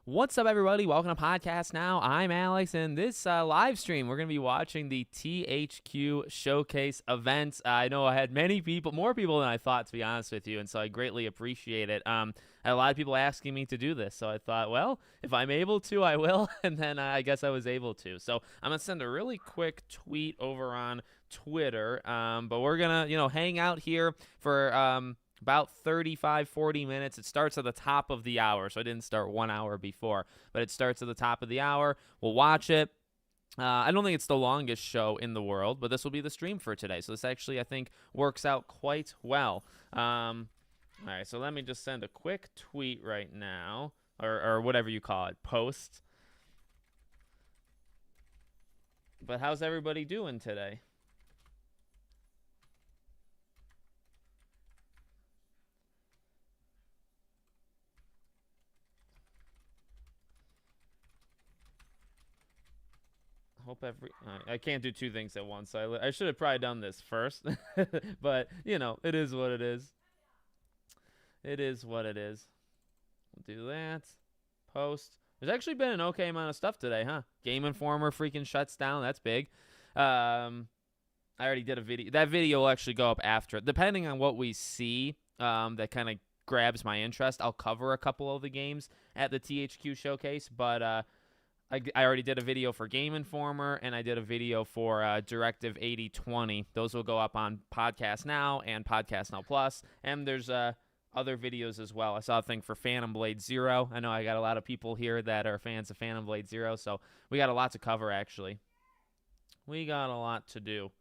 What's up, everybody? Welcome to Podcast Now. I'm Alex, and this live stream, we're going to be watching the THQ Showcase event. I know I had more people than I thought, to be honest with you, and so I greatly appreciate it. I had a lot of people asking me to do this, so I thought, well, if I'm able to, I will, and then I guess I was able to. So I'm going to send a really quick tweet over on Twitter, but we're going to, hang out here for about 35, 40 minutes. It starts at the top of the hour, so I didn't start 1 hour before, but it starts at the top of the hour. We'll watch it. I don't think it's the longest show in the world, but this will be the stream for today. So this actually, I think, works out quite well. All right, so let me just send a quick tweet right now, or whatever you call it, post. But how's everybody doing today? I can't do two things at once. So I should have probably done this first, but it is what it is. It is what it is. We'll do that. Post. There's actually been an okay amount of stuff today, huh? Game Informer freaking shuts down. That's big. I already did a video. That video will actually go up after it, depending on what we see. That kind of grabs my interest. I'll cover a couple of the games at the THQ showcase, but I already did a video for Game Informer, and I did a video for Directive 8020. Those will go up on Podcast Now and Podcast Now Plus, and there's other videos as well. I saw a thing for Phantom Blade Zero. I know I got a lot of people here that are fans of Phantom Blade Zero, so we got a lot to cover, actually. We got a lot to do.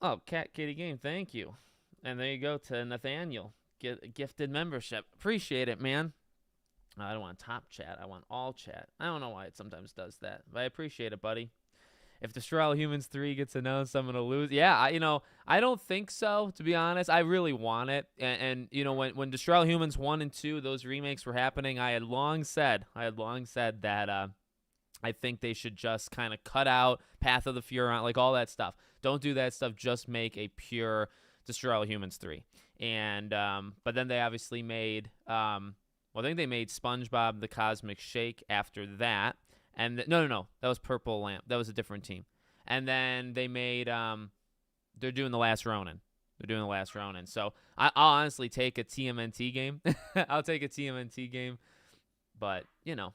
Oh, Cat Kitty Game, thank you. And there you go to Nathaniel. Get a gifted membership. Appreciate it, man. I don't want top chat. I want all chat. I don't know why it sometimes does that, but I appreciate it, buddy. If Destroy All Humans 3 gets announced, I'm going to lose. Yeah, I don't think so, to be honest. I really want it. And when Destroy All Humans 1 and 2, those remakes were happening, I had long said that I think they should just kind of cut out Path of the Furon, like all that stuff. Don't do that stuff. Just make a pure Destroy All Humans 3. And but then they obviously made I think they made SpongeBob the Cosmic Shake after that. And no, that was Purple Lamp. That was a different team. And then they made they're doing The Last Ronin. So I'll honestly take a TMNT game. I'll take a TMNT game. But, yeah,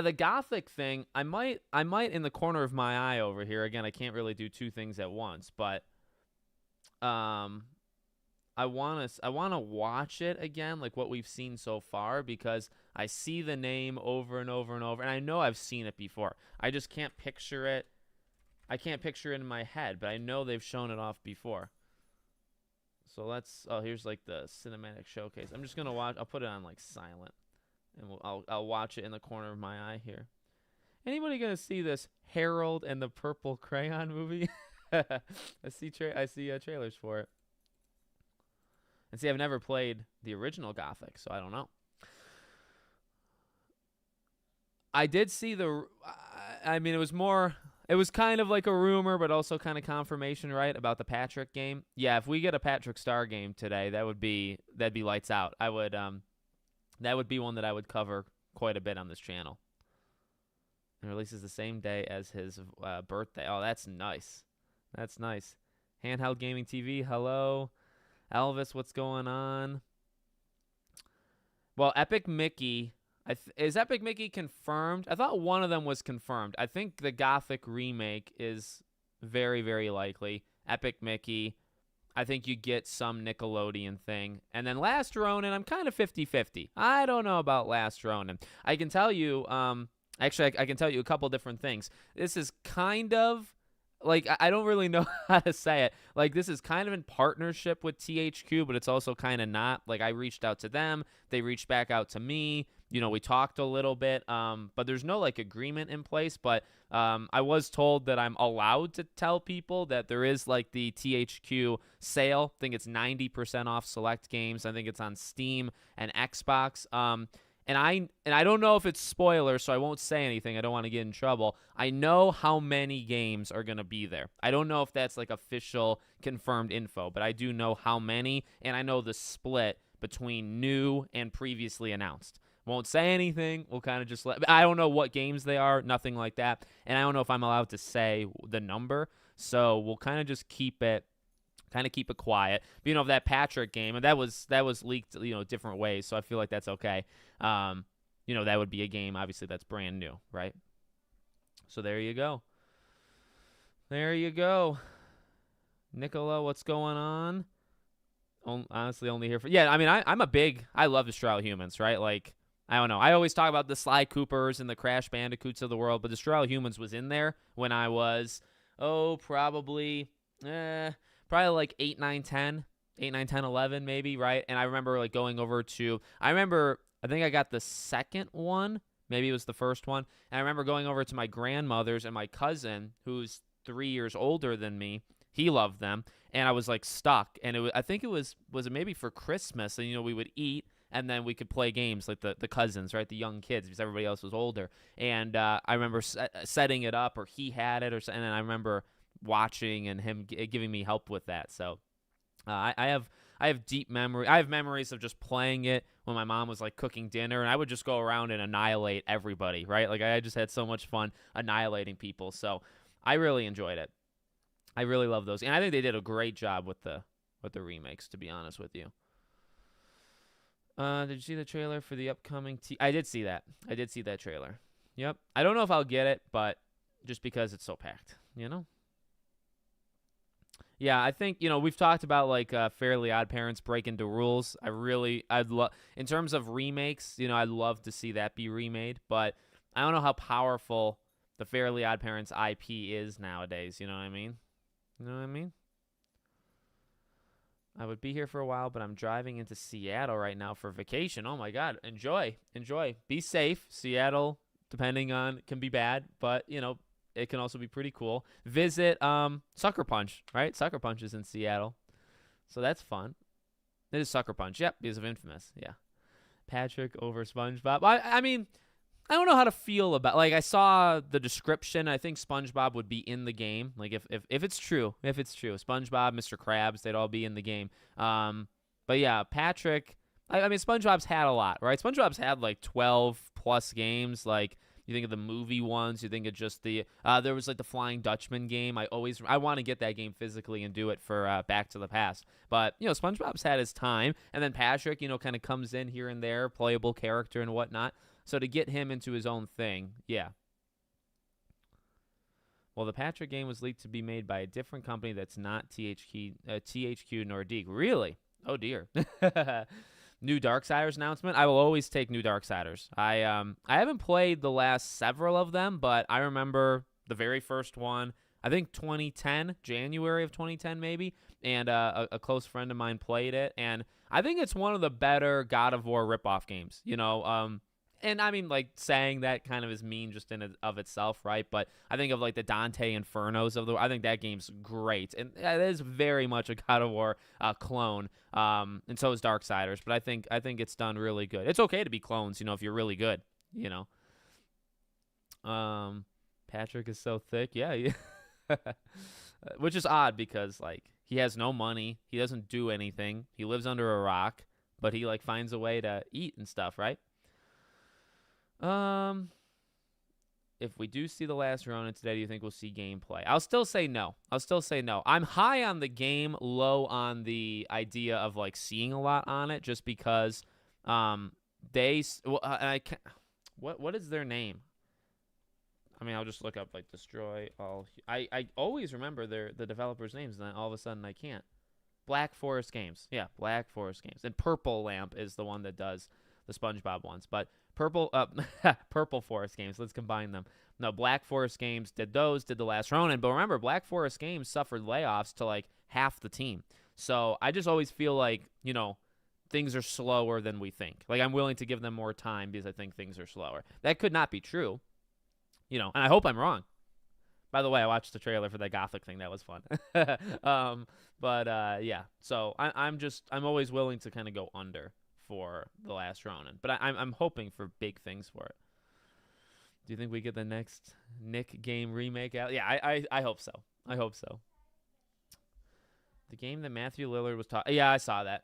the Gothic thing, I might in the corner of my eye over here. Again, I can't really do two things at once, but I want to watch it again, like what we've seen so far, because I see the name over and over and over, and I know I've seen it before. I just can't picture it. I can't picture it in my head, but I know they've shown it off before. So here's like the cinematic showcase. I'm just gonna watch. I'll put it on like silent, and I'll watch it in the corner of my eye here. Anybody gonna see this Harold and the Purple Crayon movie? I see trailers for it. And see, I've never played the original Gothic, so I don't know. I did see it was kind of like a rumor, but also kind of confirmation, right, about the Patrick game. Yeah, if we get a Patrick Star game today, that'd be lights out. That would be one that I would cover quite a bit on this channel. It releases the same day as his birthday. Oh, that's nice. That's nice. Handheld gaming TV, hello. Elvis, what's going on? Well, Epic Mickey. Is Epic Mickey confirmed? I thought one of them was confirmed. I think the Gothic remake is very, very likely. Epic Mickey. I think you get some Nickelodeon thing. And then Last Ronin, I'm kind of 50-50. I don't know about Last Ronin. I can tell you, I can tell you a couple different things. This is kind of... like, I don't really know how to say it. Like, this is kind of in partnership with THQ, but it's also kind of not. Like, I reached out to them. They reached back out to me. We talked a little bit, but there's no, like, agreement in place. But I was told that I'm allowed to tell people that there is, like, the THQ sale. I think it's 90% off select games. I think it's on Steam and Xbox. And I don't know if it's spoilers, so I won't say anything. I don't want to get in trouble. I know how many games are going to be there. I don't know if that's like official confirmed info, but I do know how many, and I know the split between new and previously announced. Won't say anything. We'll kind of just I don't know what games they are, nothing like that. And I don't know if I'm allowed to say the number. So we'll kind of just keep it quiet. But, that Patrick game, and that was leaked, different ways. So I feel like that's okay. That would be a game, obviously, that's brand new, right? So there you go. There you go. Nicola, what's going on? Honestly, only here for... Yeah, I mean, I love Destroy Humans, right? Like, I don't know. I always talk about the Sly Coopers and the Crash Bandicoots of the world, but Destroy Humans was in there when I was, probably like 8, 9, 10, 11 maybe, right? And I remember, like, going over to... I think I got the second one. Maybe it was the first one. And I remember going over to my grandmother's, and my cousin, who's 3 years older than me, he loved them. And I was, like, stuck. And I think it was it maybe for Christmas? And, we would eat, and then we could play games, like the cousins, right? The young kids, because everybody else was older. And I remember setting it up, or he had it, and then I remember watching and him giving me help with that. So I have deep memory. I have memories of just playing it when my mom was, like, cooking dinner, and I would just go around and annihilate everybody, right? Like, I just had so much fun annihilating people. So I really enjoyed it. I really love those. And I think they did a great job with the remakes, to be honest with you. Did you see the trailer for the upcoming I did see that. I did see that trailer. Yep. I don't know if I'll get it, but just because it's so packed, Yeah, I think, we've talked about, like, Fairly Odd Parents break into rules. I'd love, in terms of remakes, I'd love to see that be remade, but I don't know how powerful the Fairly Odd Parents IP is nowadays, you know what I mean? I would be here for a while, but I'm driving into Seattle right now for vacation. Oh my God. Enjoy. Be safe. Seattle, depending on, can be bad, but, it can also be pretty cool. Visit Sucker Punch, right? Sucker Punch is in Seattle. So that's fun. It is Sucker Punch. Yep, because of Infamous. Yeah. Patrick over SpongeBob. I mean, I don't know how to feel about... Like, I saw the description. I think SpongeBob would be in the game. Like, if it's true. SpongeBob, Mr. Krabs, they'd all be in the game. But yeah, Patrick... I mean, SpongeBob's had a lot, right? SpongeBob's had, like, 12-plus games. Like, you think of the movie ones. You think of just the... there was, like, the Flying Dutchman game. I want to get that game physically and do it for Back to the Past. But, SpongeBob's had his time. And then Patrick, kind of comes in here and there, playable character and whatnot. So to get him into his own thing, yeah. Well, the Patrick game was leaked to be made by a different company that's not THQ Nordique. Really? Oh, dear. New Darksiders announcement. I will always take new Darksiders. I haven't played the last several of them, but I remember the very first one, I think 2010, January of 2010 maybe, and a close friend of mine played it, and I think it's one of the better God of War ripoff games, And I mean, like, saying that kind of is mean just in of itself, right? But I think of, like, the Dante Infernos I think that game's great. And it is very much a God of War clone. And so is Darksiders. But I think it's done really good. It's okay to be clones, if you're really good, Patrick is so thick. Yeah. Which is odd because, like, he has no money. He doesn't do anything. He lives under a rock. But he, like, finds a way to eat and stuff, right? If we do see The Last Ronin today, do you think we'll see gameplay? I'll still say no. I'm high on the game, low on the idea of, like, seeing a lot on it, just because what is their name? I mean, I'll just look up, like, Destroy All. I always remember the developers' names, and then all of a sudden I can't. Black Forest Games. Yeah, Black Forest Games. And Purple Lamp is the one that does the SpongeBob ones, but Purple Forest Games. Let's combine them. No, Black Forest Games did The Last Ronin. But remember, Black Forest Games suffered layoffs to, like, half the team. So I just always feel like, things are slower than we think. Like, I'm willing to give them more time because I think things are slower. That could not be true, and I hope I'm wrong. By the way, I watched the trailer for that Gothic thing. That was fun. Yeah. So I'm always willing to kind of go under for The Last Ronin, but I'm hoping for big things for it. Do you think we get the next Nick game remake out? Yeah, I hope so. The game that Matthew Lillard was talking. Yeah, I saw that.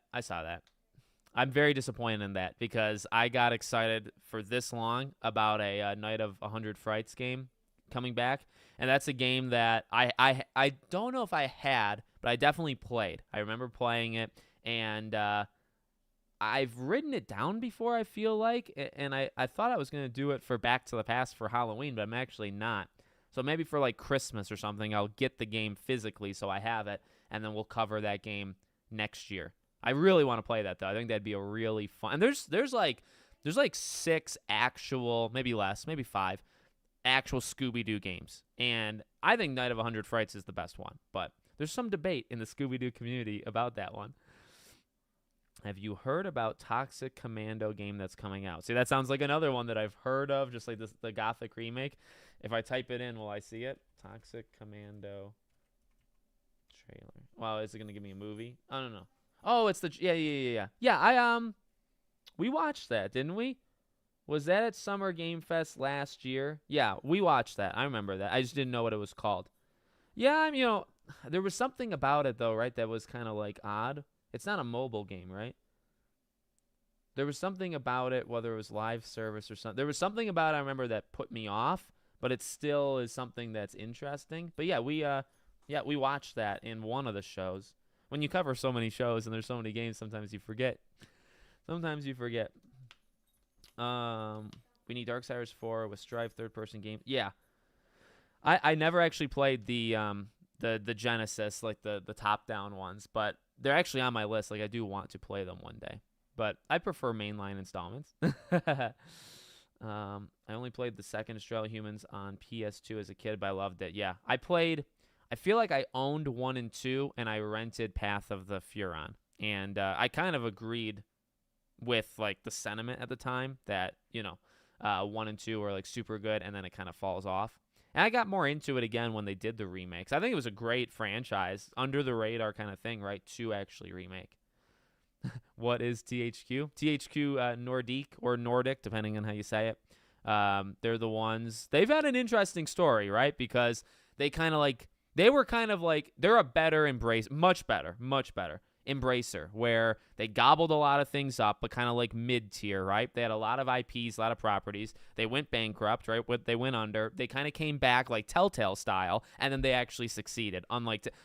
I'm very disappointed in that because I got excited for this long about a Night of 100 Frights game coming back, and that's a game that I don't know if I had, but I definitely played. I remember playing it, and I've written it down before, I feel like, and I thought I was going to do it for Back to the Past for Halloween, but I'm actually not. So maybe for like Christmas or something, I'll get the game physically so I have it, and then we'll cover that game next year. I really want to play that though. I think that'd be a really fun. And there's like 6 actual, maybe less, maybe 5 actual Scooby-Doo games. And I think Night of 100 Frights is the best one, but there's some debate in the Scooby-Doo community about that one. Have you heard about Toxic Commando game that's coming out? See, that sounds like another one that I've heard of, just like the Gothic remake. If I type it in, will I see it? Toxic Commando trailer. Wow, is it going to give me a movie? I don't know. Oh, it's the yeah. Yeah, we watched that, didn't we? Was that at Summer Game Fest last year? Yeah, we watched that. I remember that. I just didn't know what it was called. Yeah, there was something about it though, right? That was kind of like odd. It's not a mobile game, right? There was something about it, whether it was live service or something. There was something about it I remember that put me off, but it still is something that's interesting. But yeah, we watched that in one of the shows. When you cover so many shows and there's so many games, sometimes you forget. We need Darksiders 4 with Strive third-person game. Yeah, I never actually played the Genesis, like the top-down ones, but they're actually on my list. Like I do want to play them one day, but I prefer mainline installments. I only played the second Australia Humans on PS2 as a kid, but I loved it. Yeah, I feel like I owned 1 and 2, and I rented Path of the Furon, and I kind of agreed with like the sentiment at the time that 1 and 2 were like super good, and then it kind of falls off. And I got more into it again when they did the remakes. I think it was a great franchise, under the radar kind of thing, right? To actually remake. What is THQ? THQ Nordic, depending on how you say it. They're the ones. They've had an interesting story, right? Because they're a better much better Embracer, where they gobbled a lot of things up, but kind of like mid-tier, right? They had a lot of IPs, a lot of properties. They went bankrupt, right? They went under. They kind of came back like Telltale style, and then they actually succeeded.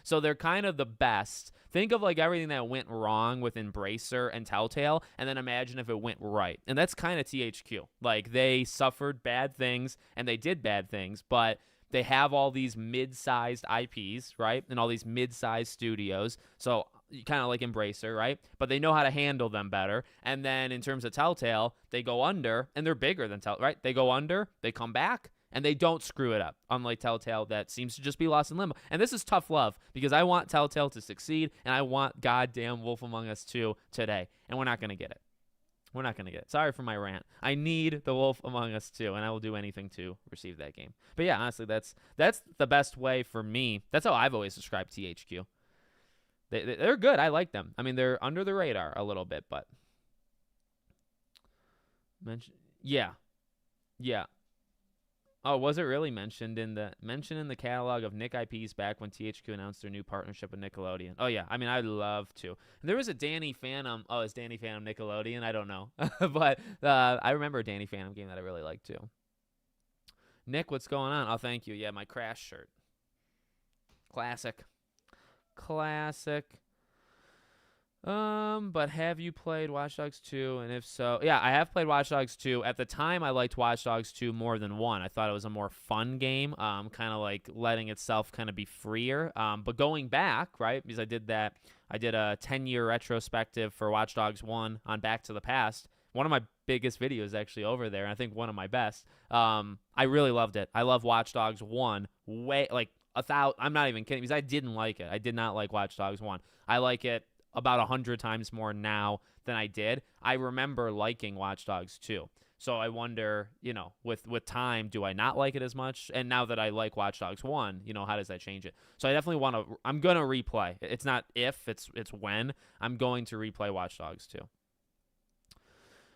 So they're kind of the best. Think of like everything that went wrong with Embracer and Telltale, and then imagine if it went right. And that's kind of THQ. Like they suffered bad things, and they did bad things, but they have all these mid-sized IPs, right? And all these mid-sized studios. So kind of like Embracer, right? But they know how to handle them better. And then in terms of Telltale, they go under, and they're bigger than Telltale, right? They go under, they come back, and they don't screw it up, unlike Telltale that seems to just be lost in limbo. And this is tough love, because I want Telltale to succeed, and I want goddamn Wolf Among Us 2 today, and we're not going to get it. We're not going to get it. Sorry for my rant. I need the Wolf Among Us 2, and I will do anything to receive that game. But yeah, honestly, that's the best way for me. That's how I've always described THQ. They're good. I like them. I mean, they're under the radar a little bit, but yeah. Oh, was it really mentioned in the catalog of Nick IPs back when THQ announced their new partnership with Nickelodeon? Oh yeah, I mean I'd love to. There was a Danny Phantom. Oh, is Danny Phantom Nickelodeon? I don't know, but I remember a Danny Phantom game that I really liked too. Nick, what's going on? Oh, thank you. Yeah, my Crash shirt. Classic. But have you played Watch Dogs 2? And if so, yeah, I have played Watch Dogs 2. At the time, I liked Watch Dogs 2 more than 1. I thought it was a more fun game, kind of like letting itself kind of be freer. But going back, right, because I did a 10-year retrospective for Watch Dogs 1 on Back to the Past. One of my biggest videos actually over there, and I think one of my best. I really loved it. I love Watch Dogs 1 way, like, I'm not even kidding, because I didn't like it. I did not like Watch Dogs 1. I like it about 100 times more now than I did. I remember liking Watch Dogs 2. So I wonder, with time, do I not like it as much? And now that I like Watch Dogs 1, how does that change it? So I definitely I'm going to replay. It's not if, it's when. I'm going to replay Watch Dogs 2.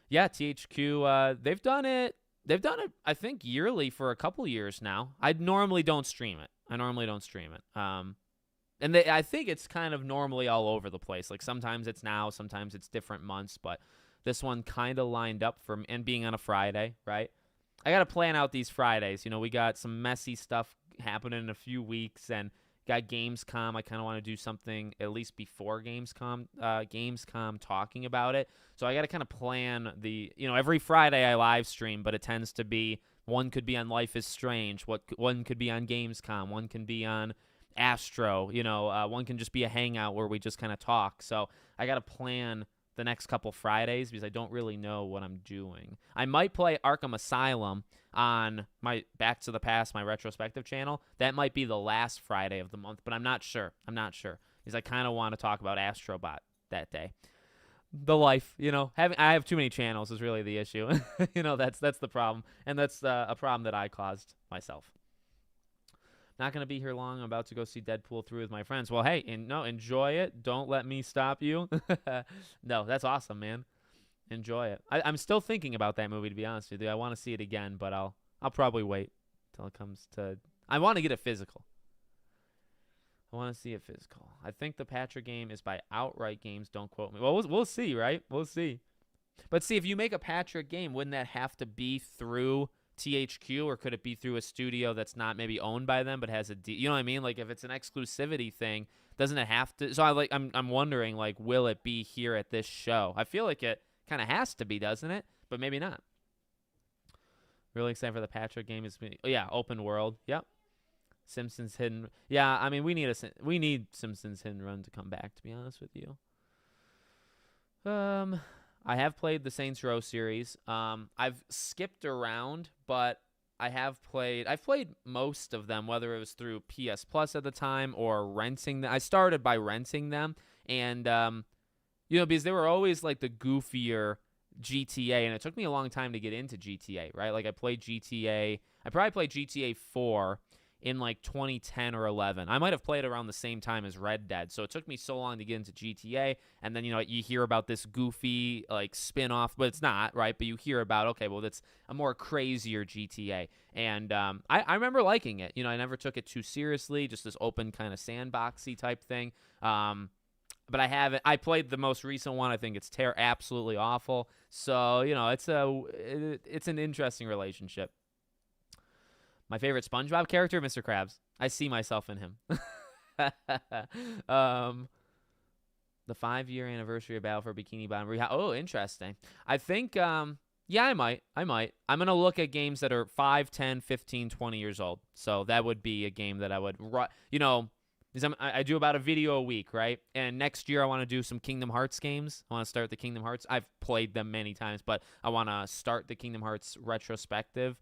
Yeah, THQ, they've done it, I think, yearly for a couple years now. I normally don't stream it. And I think it's kind of normally all over the place. Like sometimes it's now, sometimes it's different months, but this one kind of lined up for me, and being on a Friday, right? I got to plan out these Fridays. You know, we got some messy stuff happening in a few weeks, and got Gamescom. I kind of want to do something at least before Gamescom talking about it. So I got to kind of plan every Friday I live stream, but it tends to be one could be on Life is Strange, one could be on Gamescom, one can be on Astro, one can just be a hangout where we just kind of talk. So I got to plan the next couple Fridays because I don't really know what I'm doing. I might play Arkham Asylum on my Back to the Past, my retrospective channel. That might be the last Friday of the month, but I'm not sure. Because I kind of want to talk about Astrobot that day. The life, I have too many channels is really the issue. That's the problem, and that's a problem that I caused myself. Not going to be here long. I'm about to go see Deadpool 3 with my friends. Well, hey, enjoy it. Don't let me stop you. No, that's awesome, man. Enjoy it. I'm still thinking about that movie, to be honest with you. I want to see it again, but I'll probably wait till it comes to... I want to get it physical. I want to see it physical. I think the Patrick game is by Outright Games. Don't quote me. Well, we'll see, right? We'll see. But see, if you make a Patrick game, wouldn't that have to be through THQ, or could it be through a studio that's not maybe owned by them but has a you know what I mean? Like if it's an exclusivity thing, doesn't it have to? So I'm wondering, like, will it be here at this show? I feel like it kind of has to be, doesn't it? But maybe not. Really excited for the Patrick game. Open world. Yep. Simpsons Hidden. Yeah, I mean we need Simpsons Hidden Run to come back, to be honest with you. I have played the Saints Row series. I've skipped around, but I've played most of them, whether it was through PS Plus at the time or renting them. I started by renting them, and because they were always like the goofier GTA, and it took me a long time to get into GTA, right? Like I probably played GTA 4 in like 2010 or 11. I might have played around the same time as Red Dead, so it took me so long to get into GTA. And then you hear about this goofy like spin-off, but it's not, right? But you hear about, okay, well, that's a more crazier GTA. And I remember liking it. I never took it too seriously, just this open kind of sandboxy type thing. But I played the most recent one. I think it's absolutely awful. So it's an interesting relationship. My favorite SpongeBob character, Mr. Krabs. I see myself in him. The 5-year anniversary of Battle for Bikini Bottom. Oh, interesting. I think, I might. I'm going to look at games that are 5, 10, 15, 20 years old. So that would be a game that I would, because I do about a video a week, right? And next year I want to do some Kingdom Hearts games. I want to start the Kingdom Hearts. I've played them many times, but I want to start the Kingdom Hearts retrospective.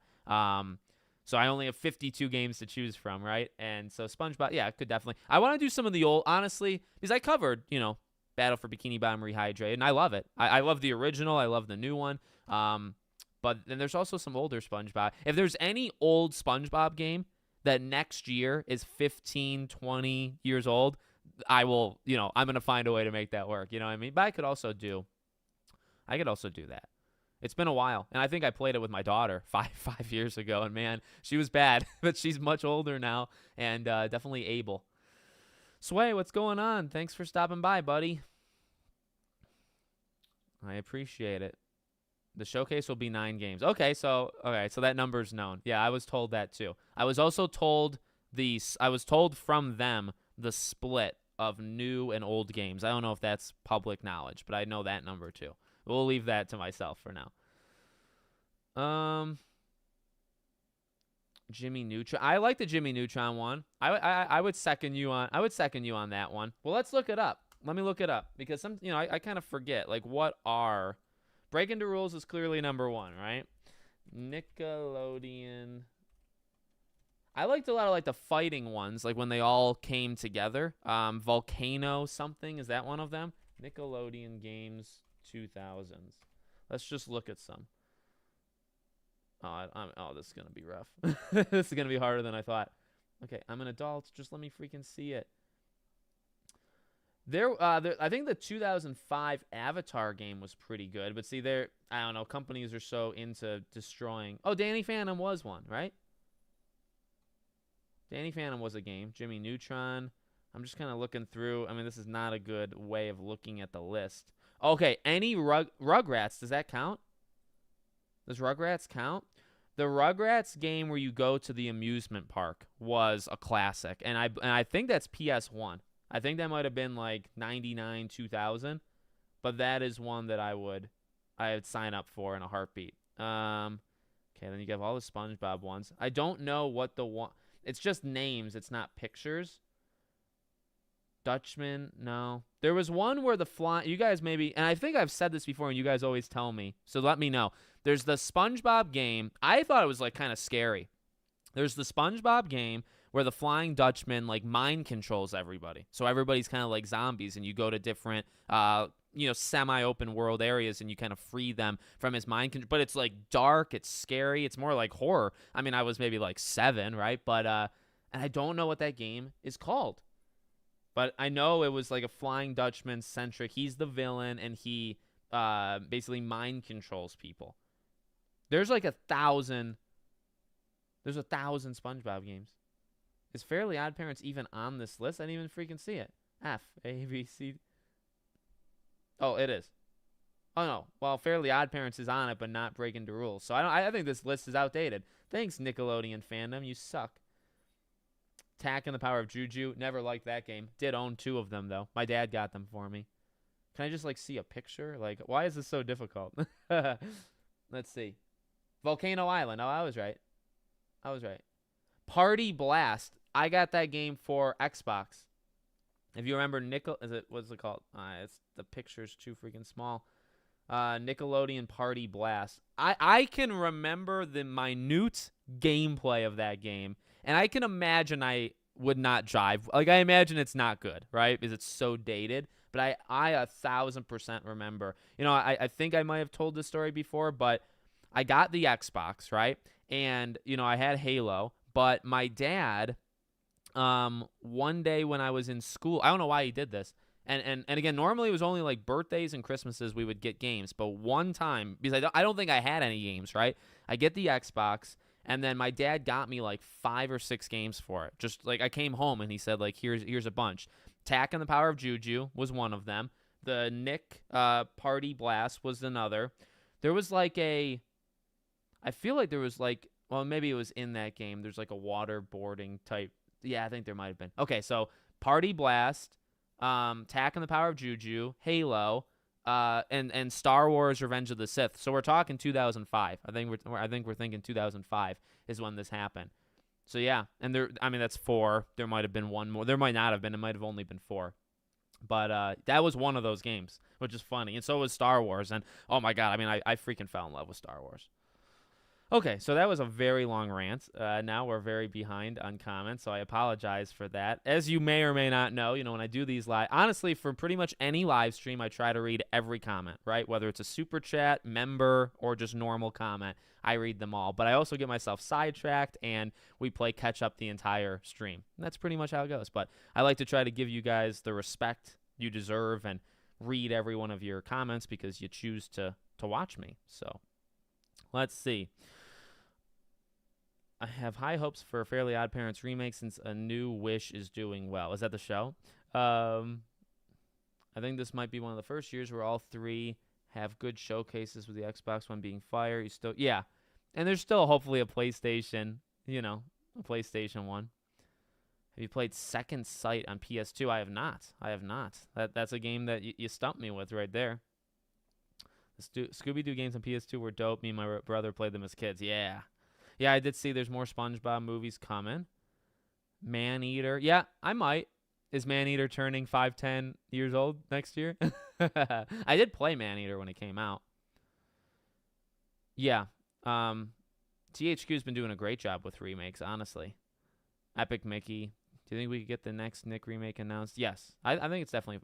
So I only have 52 games to choose from, right? And so SpongeBob, yeah, I could definitely. I want to do some of the old, honestly, because I covered, Battle for Bikini Bottom Rehydrated, and I love it. I love the original. I love the new one. But then there's also some older SpongeBob. If there's any old SpongeBob game that next year is 15, 20 years old, I will, I'm going to find a way to make that work. You know what I mean? But I could also do that. It's been a while, and I think I played it with my daughter five years ago, and man, she was bad, but she's much older now and definitely able. Sway, what's going on? Thanks for stopping by, buddy. I appreciate it. The showcase will be 9 games. Okay, so that number's known. Yeah, I was told that too. I was also told from them the split of new and old games. I don't know if that's public knowledge, but I know that number too. We'll leave that to myself for now. Jimmy Neutron. I like the Jimmy Neutron one. I would second you on that one. Well, let's look it up. Let me look it up because I kind of forget like what are Breaking the Rules is clearly number 1, right? Nickelodeon. I liked a lot of like the fighting ones, like when they all came together. Volcano something, is that one of them? Nickelodeon games 2000s. Let's just look at some. This is going to be rough. This is going to be harder than I thought. Okay, I'm an adult. Just let me freaking see it. I think the 2005 Avatar game was pretty good. But see, I don't know, companies are so into destroying. Oh, Danny Phantom was one, right? Danny Phantom was a game. Jimmy Neutron. I'm just kind of looking through. I mean, this is not a good way of looking at the list. Okay, any Rugrats, does that count? Does Rugrats count? The Rugrats game where you go to the amusement park was a classic, and I think that's PS1. I think that might have been like 99, 2000, but that is one that I would sign up for in a heartbeat. Okay, then you have all the SpongeBob ones. I don't know what the one. It's just names. It's not pictures. Dutchman, no. There was one where the fly. You guys maybe, and I think I've said this before, and you guys always tell me. So let me know. There's the SpongeBob game. I thought it was like kind of scary. There's the SpongeBob game where the Flying Dutchman like mind controls everybody. So everybody's kind of like zombies, and you go to different, semi-open world areas, and you kind of free them from his mind control. But it's like dark. It's scary. It's more like horror. I mean, I was maybe like 7, right? But and I don't know what that game is called. But I know it was like a Flying Dutchman centric. He's the villain, and he basically mind controls people. There's like 1,000. There's 1,000 SpongeBob games. Is Fairly Odd Parents even on this list? I didn't even freaking see it. F, A, B, C. Oh, it is. Oh, no. Well, Fairly Odd Parents is on it, but not breaking the rules. So I think this list is outdated. Thanks, Nickelodeon fandom. You suck. Tak and the Power of Juju. Never liked that game. Did own 2 of them, though. My dad got them for me. Can I just, like, see a picture? Like, why is this so difficult? Let's see. Volcano Island. Oh, I was right. Party Blast. I got that game for Xbox. If you remember what's it called? It's the picture's too freaking small. Nickelodeon Party Blast. I can remember the minute gameplay of that game, and I can imagine I would not jive. Like, I imagine it's not good, right? Because it's so dated. But I 1,000% remember. You know, I think I might have told this story before, but I got the Xbox, right? And, you know, I had Halo, but my dad, one day when I was in school, I don't know why he did this. And again, normally it was only like birthdays and Christmases we would get games. But one time, because I don't think I had any games, right? I get the Xbox, and then my dad got me like 5 or 6 games for it. Just like I came home and he said, like, here's a bunch. Tak and the Power of Juju was one of them. The Nick Party Blast was another. There was like I feel like there was like, well, maybe it was in that game. There's like a waterboarding type. Yeah, I think there might have been. Okay, so Party Blast, Tak and the Power of Juju, Halo, and Star Wars: Revenge of the Sith. So we're talking 2005. I think we're thinking 2005 is when this happened. So yeah, and that's 4. There might have been one more. There might not have been. It might have only been 4. But that was one of those games, which is funny. And so was Star Wars. And oh my god, I mean, I freaking fell in love with Star Wars. Okay, so that was a very long rant. Now we're very behind on comments, so I apologize for that. As you may or may not know, when I do these live, honestly, for pretty much any live stream, I try to read every comment, right? Whether it's a super chat, member, or just normal comment, I read them all. But I also get myself sidetracked, and we play catch up the entire stream. And that's pretty much how it goes. But I like to try to give you guys the respect you deserve and read every one of your comments because you choose to watch me. So let's see. I have high hopes for Fairly Odd Parents remake since A New Wish is doing well. Is that the show? I think this might be one of the first years where all 3 have good showcases with the Xbox One being fire. Yeah. And there's still hopefully a PlayStation, a PlayStation 1. Have you played Second Sight on PS2? I have not. That's a game that you stumped me with right there. The Scooby-Doo games on PS2 were dope. Me and my brother played them as kids. Yeah. Yeah, I did see there's more SpongeBob movies coming. Maneater. Yeah, I might. Is Maneater turning 5-10 years old next year? I did play Maneater when it came out. Yeah. THQ's been doing a great job with remakes, honestly. Epic Mickey. Do you think we could get the next Nick remake announced? Yes. I think it's definitely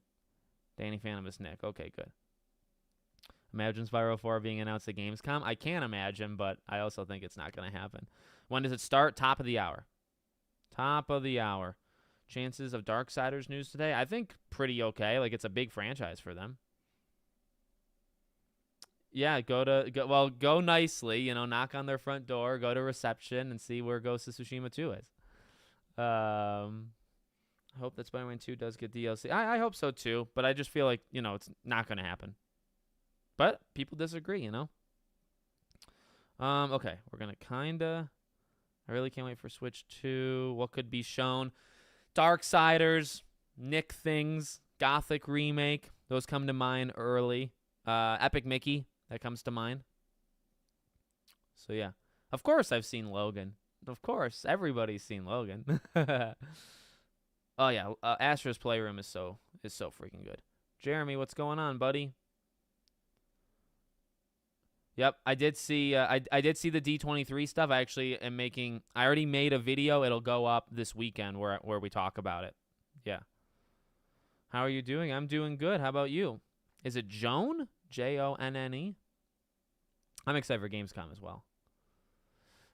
Danny Phantom is Nick. Okay, good. Imagine Spyro 4 being announced at Gamescom. I can't imagine, but I also think it's not going to happen. When does it start? Top of the hour. Top of the hour. Chances of Darksiders news today? I think pretty okay. Like, it's a big franchise for them. Yeah, go nicely. Knock on their front door, go to reception, and see where Ghost of Tsushima 2 is. I hope that Spider-Man 2 does get DLC. I hope so too, but I just feel like, it's not going to happen. But people disagree, Okay, we're going to I really can't wait for Switch 2. What could be shown? Darksiders, Nick Things, Gothic Remake. Those come to mind early. Epic Mickey, that comes to mind. So, yeah. Of course I've seen Logan. Of course. Everybody's seen Logan. Oh, yeah. Astra's Playroom is so freaking good. Jeremy, what's going on, buddy? Yep, I did see I did see the D23 stuff. I already made a video. It'll go up this weekend where we talk about it. Yeah. How are you doing? I'm doing good. How about you? Is it Joan? Jonne? I'm excited for Gamescom as well.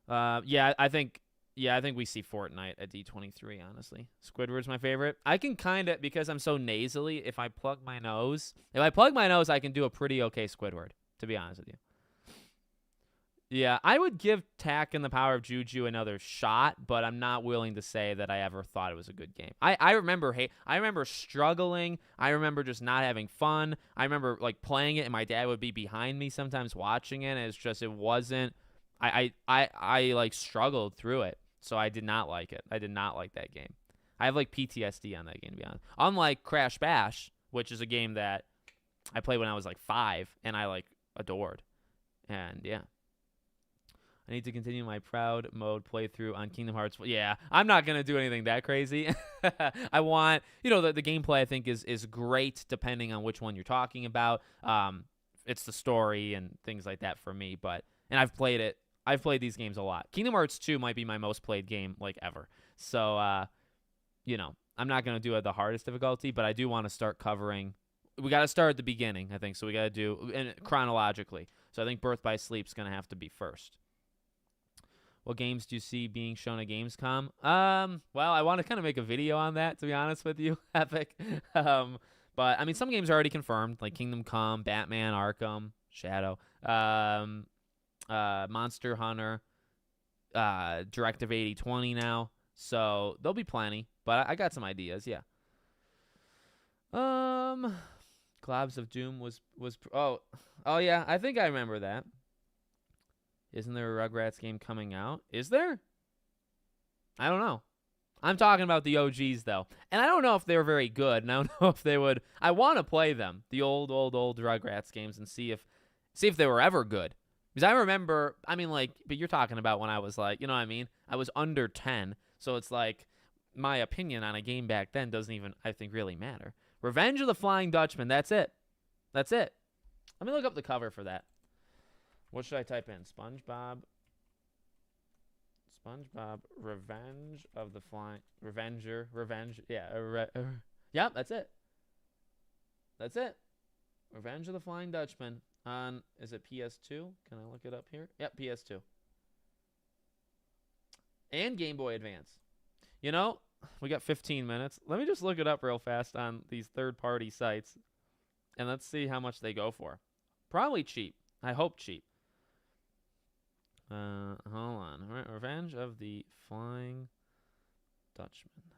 I think we see Fortnite at D23, honestly. Squidward's my favorite. I can kind of, because I'm so nasally, if I plug my nose, I can do a pretty okay Squidward, to be honest with you. Yeah, I would give Tak and the Power of Juju another shot, but I'm not willing to say that I ever thought it was a good game. I remember struggling. I remember just not having fun. I remember like playing it, and my dad would be behind me sometimes watching it. And it wasn't. I like struggled through it, so I did not like it. I did not like that game. I have like PTSD on that game, to be honest. Unlike Crash Bash, which is a game that I played when I was like 5, and I like adored. And yeah. I need to continue my proud mode playthrough on Kingdom Hearts. Yeah, I'm not going to do anything that crazy. I want, the gameplay I think is great depending on which one you're talking about. It's the story and things like that for me, and I've played it. I've played these games a lot. Kingdom Hearts 2 might be my most played game like ever. So, I'm not going to do it at the hardest difficulty, but I do want to start covering. We got to start at the beginning, I think. So we got to do chronologically. So I think Birth by Sleep's going to have to be first. What games do you see being shown at Gamescom? Well, I want to kind of make a video on that, to be honest with you, Epic. But, I mean, some games are already confirmed, like Kingdom Come, Batman, Arkham, Shadow, Monster Hunter, Directive 8020 now. So, there'll be plenty, but I got some ideas, yeah. Globs of Doom was oh, yeah, I think I remember that. Isn't there a Rugrats game coming out? Is there? I don't know. I'm talking about the OGs, though. And I don't know if they were very good. And I don't know if they would. I want to play them, the old Rugrats games, and see if they were ever good. Because I remember, but you're talking about when I was like, you know what I mean? I was under 10. So it's like, my opinion on a game back then doesn't even, I think, really matter. Revenge of the Flying Dutchman. That's it. Let me look up the cover for that. What should I type in? SpongeBob, Revenge of the Flying... Revenge. Yeah, yep, that's it. Revenge of the Flying Dutchman on... Is it PS2? Can I look it up here? Yep, PS2. And Game Boy Advance. We got 15 minutes. Let me just look it up real fast on these third-party sites. And let's see how much they go for. Probably cheap. I hope cheap. Hold on. Revenge of the Flying Dutchman.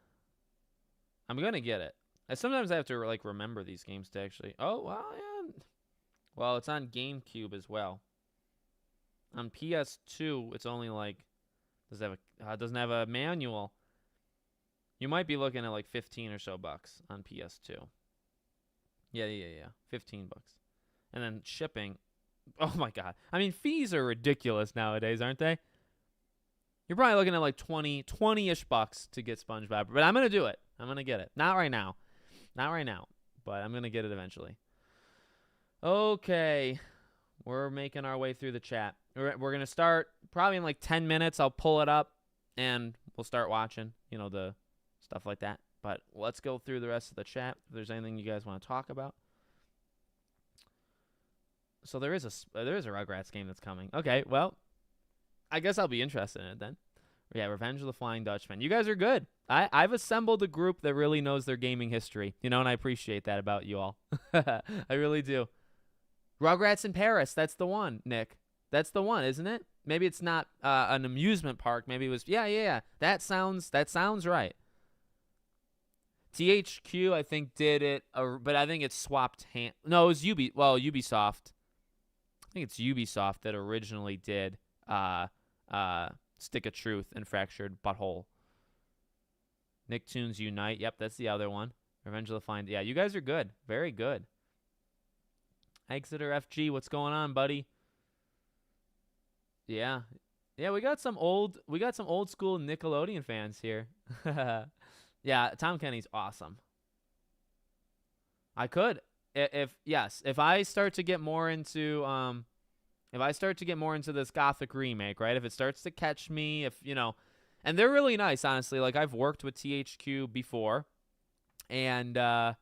I'm gonna get it. Sometimes I have to remember these games to actually. Oh well, yeah. Well, it's on GameCube as well. On PS2, it's only doesn't have a manual. You might be looking at 15 or so bucks on PS2. Yeah. 15 bucks, and then shipping. Oh my god. I mean, fees are ridiculous nowadays, aren't they? You're probably looking at 20-ish bucks to get SpongeBob. But I'm going to do it. I'm going to get it. Not right now. But I'm going to get it eventually. Okay. We're making our way through the chat. We're going to start probably in 10 minutes. I'll pull it up and we'll start watching, the stuff like that. But let's go through the rest of the chat. If there's anything you guys want to talk about. So there is a Rugrats game that's coming. Okay, well, I guess I'll be interested in it then. Yeah, Revenge of the Flying Dutchman. You guys are good. I've assembled a group that really knows their gaming history, and I appreciate that about you all. I really do. Rugrats in Paris. That's the one, Nick. That's the one, isn't it? Maybe it's not an amusement park. Maybe it was. Yeah. That sounds right. THQ, I think, did it, but I think it swapped hand. No, it was Ubisoft. I think it's Ubisoft that originally did Stick of Truth and Fractured Butthole. Nicktoons Unite. Yep, that's the other one. Revenge of the Flying. Yeah, you guys are good. Very good. Exeter FG, what's going on, buddy? Yeah. Yeah, we got some old school Nickelodeon fans here. Yeah, Tom Kenny's awesome. I could if I start to get more into this Gothic remake, right? If it starts to catch me, and they're really nice, honestly. Like, I've worked with THQ before, and I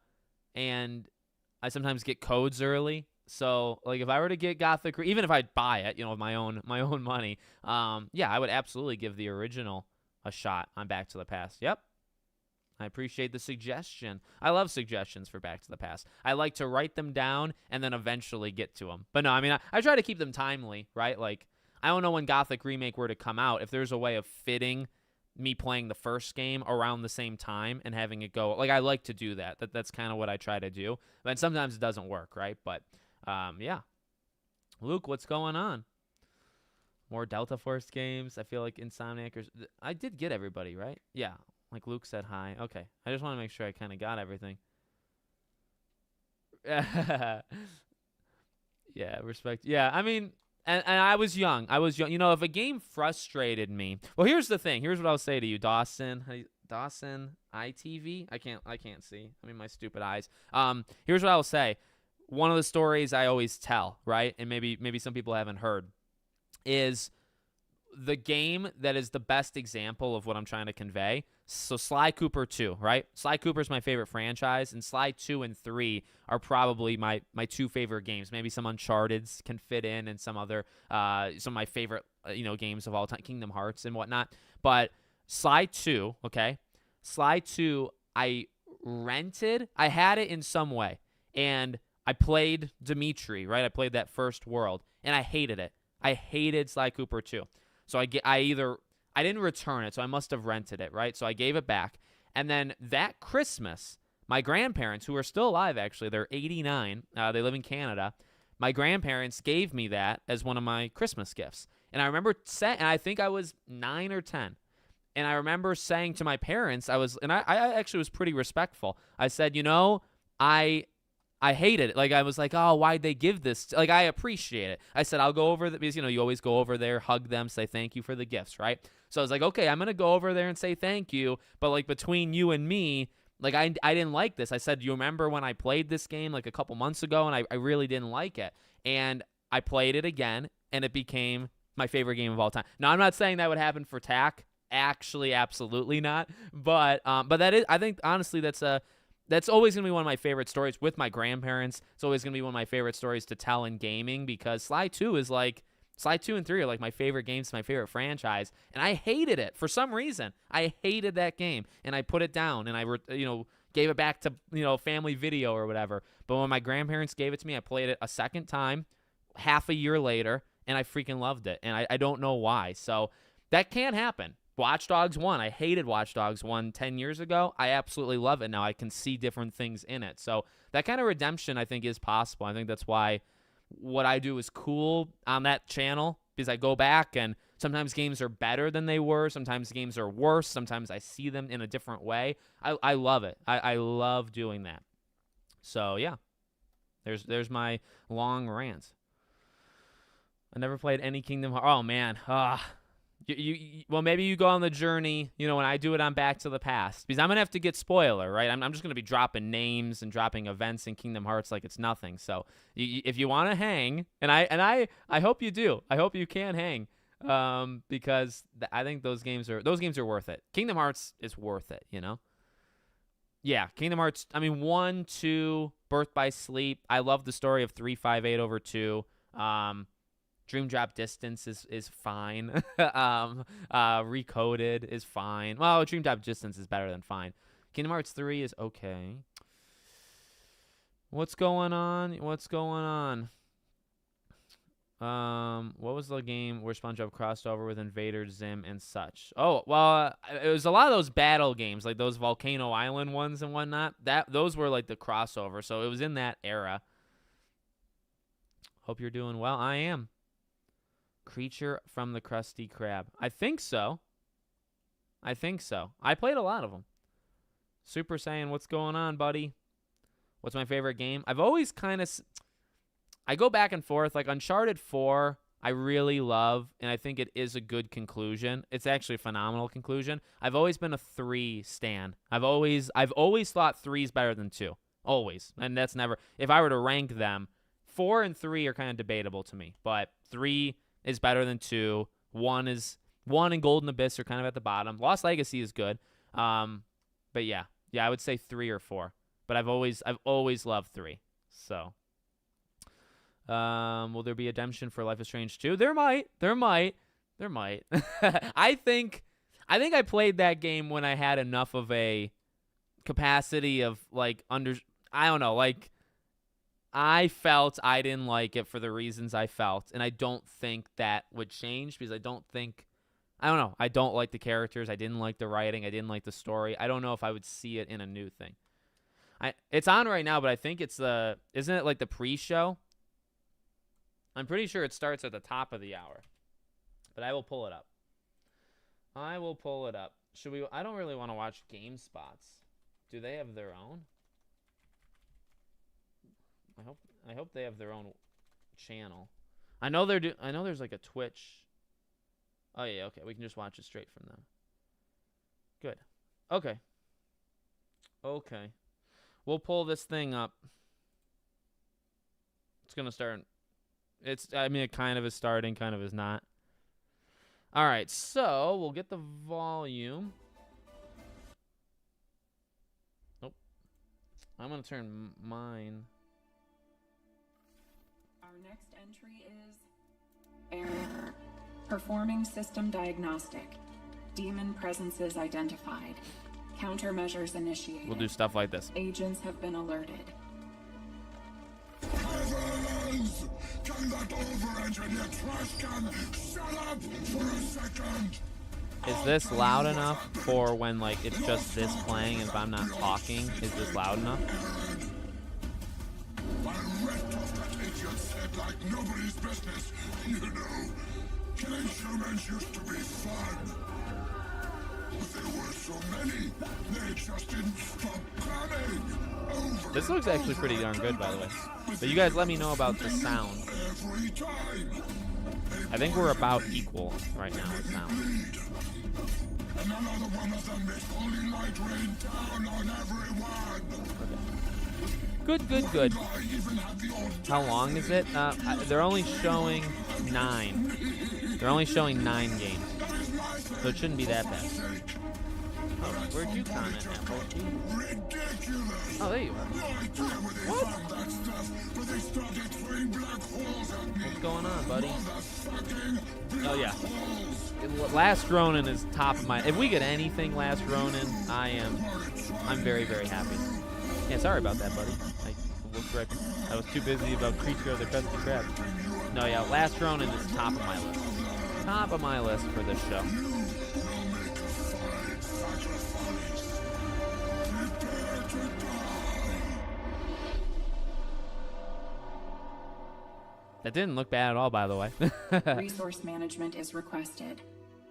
sometimes get codes early. So, like, if I were to get Gothic, even if I buy it, with my own money, yeah, I would absolutely give the original a shot on Back to the Past. Yep. I appreciate the suggestion. I love suggestions for Back to the Past. I like to write them down and then eventually get to them. But no, I mean, I try to keep them timely, right? Like, I don't know when Gothic Remake were to come out, if there's a way of fitting me playing the first game around the same time and having it go. Like, I like to do that. That's kind of what I try to do. But sometimes it doesn't work, right? But, yeah. Luke, what's going on? More Delta Force games. I feel like Insomniac. I did get everybody, right? Yeah. Like Luke said hi. Okay. I just want to make sure I kind of got everything. Yeah, respect. Yeah, I mean, and I was young. If a game frustrated me. Well, here's the thing. Here's what I'll say to you, Dawson. Dawson ITV? I can't see. I mean, my stupid eyes. Here's what I'll say. One of the stories I always tell, right? And maybe some people haven't heard, is the game that is the best example of what I'm trying to convey. So Sly Cooper 2, right? Sly Cooper's my favorite franchise, and Sly 2 and 3 are probably my two favorite games. Maybe some Uncharted's can fit in, and some other some of my favorite games of all time, Kingdom Hearts and whatnot. But Sly 2, okay? Sly 2, I rented. I had it in some way, and I played Dimitri, right? I played that first world, and I hated it. I hated Sly Cooper 2. So I didn't return it, so I must have rented it, right? So I gave it back. And then that Christmas, my grandparents, who are still alive, actually, they're 89. They live in Canada. My grandparents gave me that as one of my Christmas gifts. And I remember and I think I was 9 or 10. And I remember saying to my parents, I actually was pretty respectful. I said, I hated it. Like, I was like, oh, why'd they give this? Like, I appreciate it. I said, I'll go over because, you always go over there, hug them, say thank you for the gifts, right? So I was like, okay, I'm going to go over there and say thank you. But, like, between you and me, like, I didn't like this. I said, you remember when I played this game, like, a couple months ago, and I really didn't like it. And I played it again, and it became my favorite game of all time. Now, I'm not saying that would happen for TAC. Actually, absolutely not. But that is, I think, honestly, that's always going to be one of my favorite stories with my grandparents. It's always going to be one of my favorite stories to tell in gaming, because Sly 2 and 3 are like my favorite games, my favorite franchise. And I hated it for some reason. I hated that game, and I put it down, and I gave it back to, family video or whatever. But when my grandparents gave it to me, I played it a second time half a year later, and I freaking loved it. And I don't know why. So that can happen. Watch Dogs 1. I hated Watch Dogs 1 10 years ago. I absolutely love it now. I can see different things in it. So that kind of redemption, I think, is possible. I think that's why what I do is cool on that channel, because I go back, and sometimes games are better than they were. Sometimes games are worse. Sometimes I see them in a different way. I love it. I love doing that. So, yeah. There's my long rant. I never played any Kingdom Hearts. Oh, man. Well, maybe you go on the journey, when I do it on Back to the Past, because I'm going to have to get spoiler, right? I'm just going to be dropping names and dropping events in Kingdom Hearts like it's nothing. So if you want to hang, and I hope you do. I hope you can hang, because I think those games are worth it. Kingdom Hearts is worth it, Yeah, Kingdom Hearts, 1, 2, Birth by Sleep. I love the story of 358 over 2. Dream Drop Distance is fine. Recoded is fine. Well, Dream Drop Distance is better than fine. Kingdom Hearts 3 is okay. What's going on? What was the game where SpongeBob crossed over with Invader Zim and such? Oh, well, it was a lot of those battle games, like those Volcano Island ones and whatnot. Those were like the crossover, so it was in that era. Hope you're doing well. I am. Creature from the Krusty Krab. I think so. I played a lot of them. Super Saiyan, what's going on, buddy? What's my favorite game? I've always kind of... I go back and forth. Like Uncharted 4, I really love, and I think it is a good conclusion. It's actually a phenomenal conclusion. I've always been a 3 stan. I've always thought 3 is better than 2. Always. And that's never... If I were to rank them, 4 and 3 are kind of debatable to me. But 3 is better than 2. 1 and Golden Abyss are kind of at the bottom. Lost Legacy is good. But yeah, I would say 3 or 4. But I've always loved 3. So, will there be redemption for Life is Strange 2? There might. I think I played that game when I had enough of a capacity of like I don't know, like I felt I didn't like it for the reasons I felt, and I don't think that would change because I don't know. I don't like the characters. I didn't like the writing. I didn't like the story. I don't know if I would see it in a new thing. It's on right now, but I think it's isn't it like the pre-show? I'm pretty sure it starts at the top of the hour. But I will pull it up. Should we? I don't really want to watch GameSpots. Do they have their own? I hope they have their own channel. I know there's like a Twitch. Oh yeah, okay. We can just watch it straight from them. Good. Okay. We'll pull this thing up. It's gonna start. It kind of is starting, kind of is not. All right, so we'll get the volume. Nope. I'm gonna turn mine. Our next entry is error. Performing system diagnostic. Demon presences identified. Countermeasures initiated. We'll do stuff like this. Agents have been alerted. Heavens! Can that over-engineered trash can shut up for a second? Is this loud enough for when like it's just this playing and if I'm not talking? Is this loud enough? I read off that idiot said like nobody's business. You know, killing humans used to be fun. But there were so many, they just didn't stop coming. This looks actually pretty darn good, by the way. But you guys let me know about the sound. I think we're about equal right now with sound. Another one of them is holy light rain down on everyone. Good. How long is it? They're only showing 9. They're only showing 9 games. So it shouldn't be that bad. Oh, where'd you comment at, Oh, there you are. What? What's going on, buddy? Oh, yeah. Last Ronin is top of my... If we get anything Last Ronin, I'm very, very happy. Yeah, sorry about that, buddy. I was too busy about Creature of the Krusty Krab. No, yeah, Last Ronin is top of my list. Top of my list for this show. That didn't look bad at all, by the way. Resource management is requested.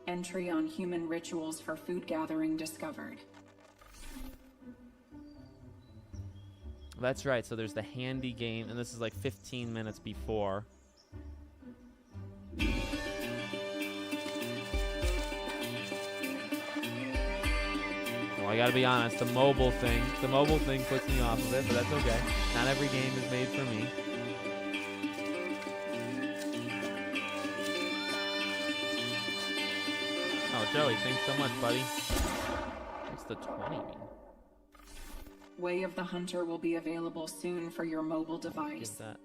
Entry on human rituals for food gathering discovered. That's right. So there's the handy game, and this is like 15 minutes before. Well, I gotta be honest, the mobile thing puts me off of it, but that's okay. Not every game is made for me. Oh, Joey, thanks so much, buddy. What's the 20 mean? Way of the Hunter will be available soon for your mobile device. Give that.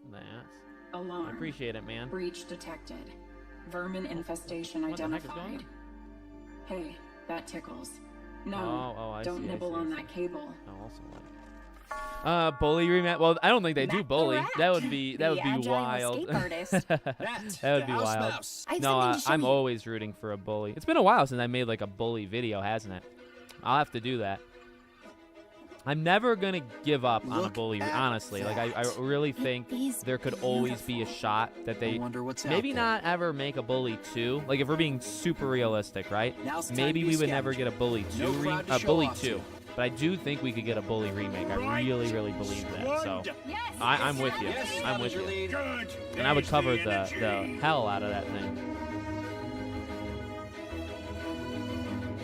Alarm. I appreciate it, man. Breach detected. Vermin infestation What the heck is going identified. on? Hey, that tickles. No, I don't see, nibble on that cable. Oh, also like. Bully rematch. Well, I don't think they do Matt bully. the Rat, That would be the wild. agile escape artist. That would be wild. I've No, something to show I'm you. always rooting for a bully. It's been a while since I made like a bully video, hasn't it? I'll have to do that. I'm never gonna give up on a bully, honestly. Like I really think there could always be a shot that they maybe not ever make a bully 2. Like if we're being super realistic, right? Maybe we would never get a bully 2 bully 2. But I do think we could get a bully remake. I really, really believe that. So I'm with you. I'm with you. And I would cover the hell out of that thing.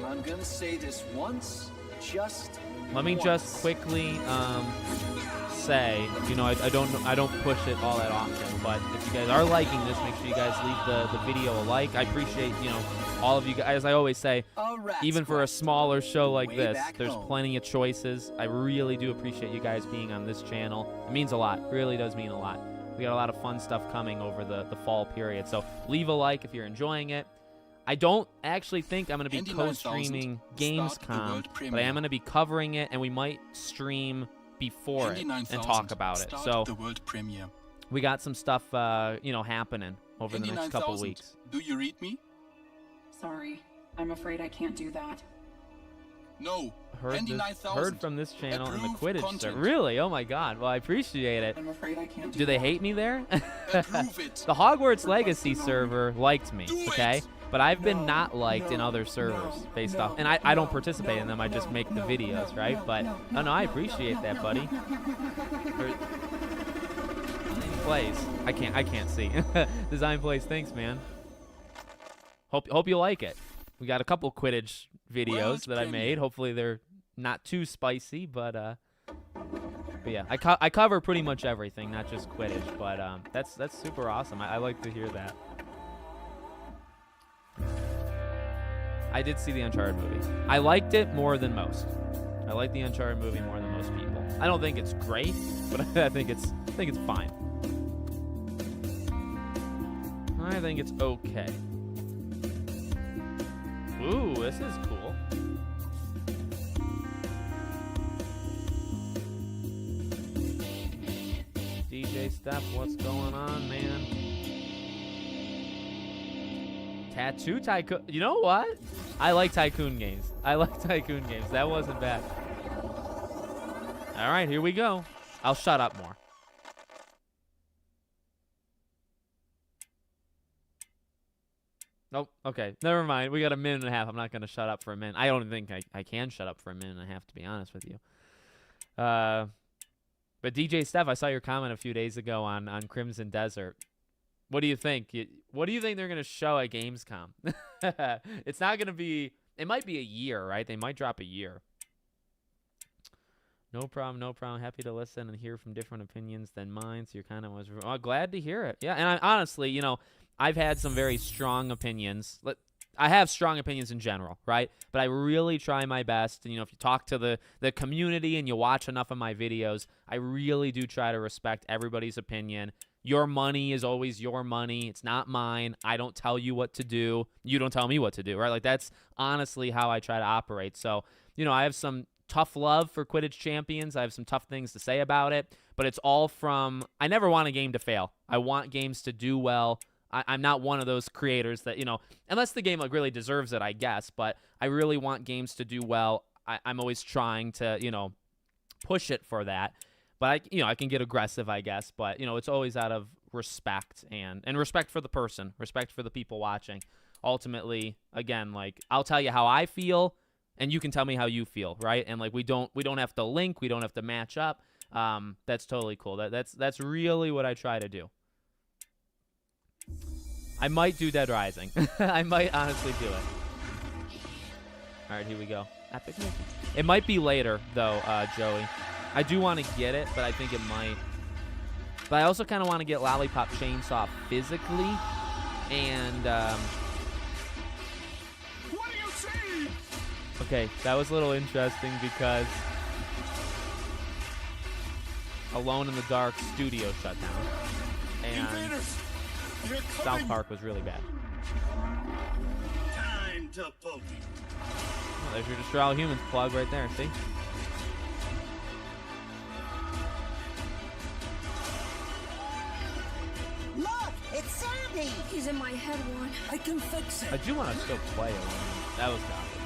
I'm gonna say this once, just Let me just quickly say, you know, I don't push it all that often, but if you guys are liking this, make sure you guys leave the video a like. I appreciate, you know, all of you guys. As I always say, even for a smaller show like this, there's plenty of choices. I really do appreciate you guys being on this channel. It means a lot. It really does mean a lot. We got a lot of fun stuff coming over the fall period. So leave a like if you're enjoying it. I don't actually think I'm going to be co-streaming Gamescom, but I am going to be covering it, and we might stream before it and talk about it. So we got some stuff, you know, happening over the next couple weeks. Do you read me? Sorry, I'm afraid I can't do that. No. Heard from this channel in the Quidditch server. Really? Oh my God. Well, I appreciate it. I'm afraid I can't Do they hate me there? Approve it. The Hogwarts Legacy server liked me, Do okay? it. But I've been not liked in other servers based off, and I don't participate in them. I just make the videos, right? But oh no, I appreciate that, buddy. Design Plays. I can't see. Design Plays. Thanks, man. Hope you like it. We got a couple Quidditch videos that I made. Hopefully they're not too spicy, but yeah, I cover pretty much everything, not just Quidditch. But that's super awesome. I like to hear that. I did see the Uncharted movie. I liked it more than most. I like the Uncharted movie more than most people. I don't think it's great, but I think it's fine. I think it's okay. Ooh, this is cool. DJ Steph, what's going on, man? Tattoo Tycoon. You know what? I like Tycoon games. That wasn't bad. All right, here we go. I'll shut up more. Nope. Okay. Never mind. We got a minute and a half. I'm not going to shut up for a minute. I don't think I can shut up for a minute and a half, to be honest with you. But DJ Steph, I saw your comment a few days ago on Crimson Desert. What do you think? What do you think they're going to show at Gamescom? It's not going to be... It might be a year, right? They might drop a year. No problem, no problem. Happy to listen and hear from different opinions than mine. So you're kind of was glad to hear it. Yeah, and I honestly, you know, I've had some very strong opinions. I have strong opinions in general, right? But I really try my best. And, you know, if you talk to the community and you watch enough of my videos, I really do try to respect everybody's opinion. Your money is always your money. It's not mine. I don't tell you what to do. You don't tell me what to do, right? Like, that's honestly how I try to operate. So, you know, I have some tough love for Quidditch Champions. I have some tough things to say about it. But it's all from, I never want a game to fail. I want games to do well. I'm not one of those creators that, you know, unless the game like really deserves it, I guess. But I really want games to do well. I'm always trying to, you know, push it for that. But I can get aggressive, I guess. But, you know, it's always out of respect and respect for the person, respect for the people watching. Ultimately, again, like, I'll tell you how I feel, and you can tell me how you feel, right? And like, we don't have to link, we don't have to match up. That's totally cool. That's really what I try to do. I might do Dead Rising. I might honestly do it. All right, here we go. Epic Mickey. It might be later, though, Joey. I do want to get it, but I think it might. But I also kind of want to get Lollipop Chainsaw physically. And, What do you see? okay, that was a little interesting because Alone in the Dark studio shut down. And Invaders! They're South coming! Park was really bad. Time to poke. Oh, there's your Destroy All Humans plug right there, see? Sandy! He's in my head, Juan. I can fix it. I do want to still play Alone. That was complicated.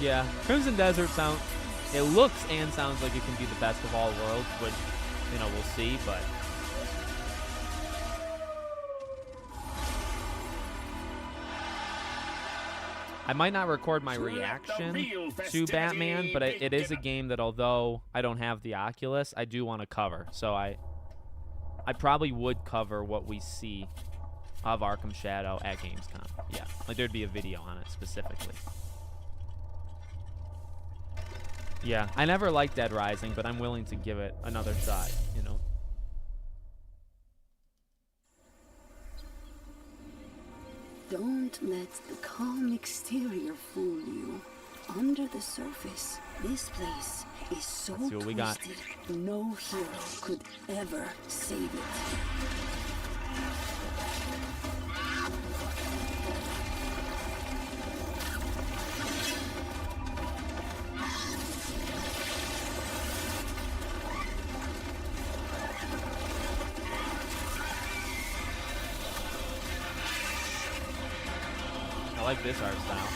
Yeah, Crimson Desert it looks and sounds like it can be the best of all worlds, which, you know, we'll see, but I might not record my reaction to Batman, but it is a game that, although I don't have the Oculus, I do want to cover. So I probably would cover what we see of Arkham Shadow at Gamescom. Yeah, like there'd be a video on it specifically. Yeah, I never liked Dead Rising, but I'm willing to give it another shot, you know. Don't let the calm exterior fool you. Under the surface, this place is so Let's see what we got. twisted, no hero could ever save it. I like this art style.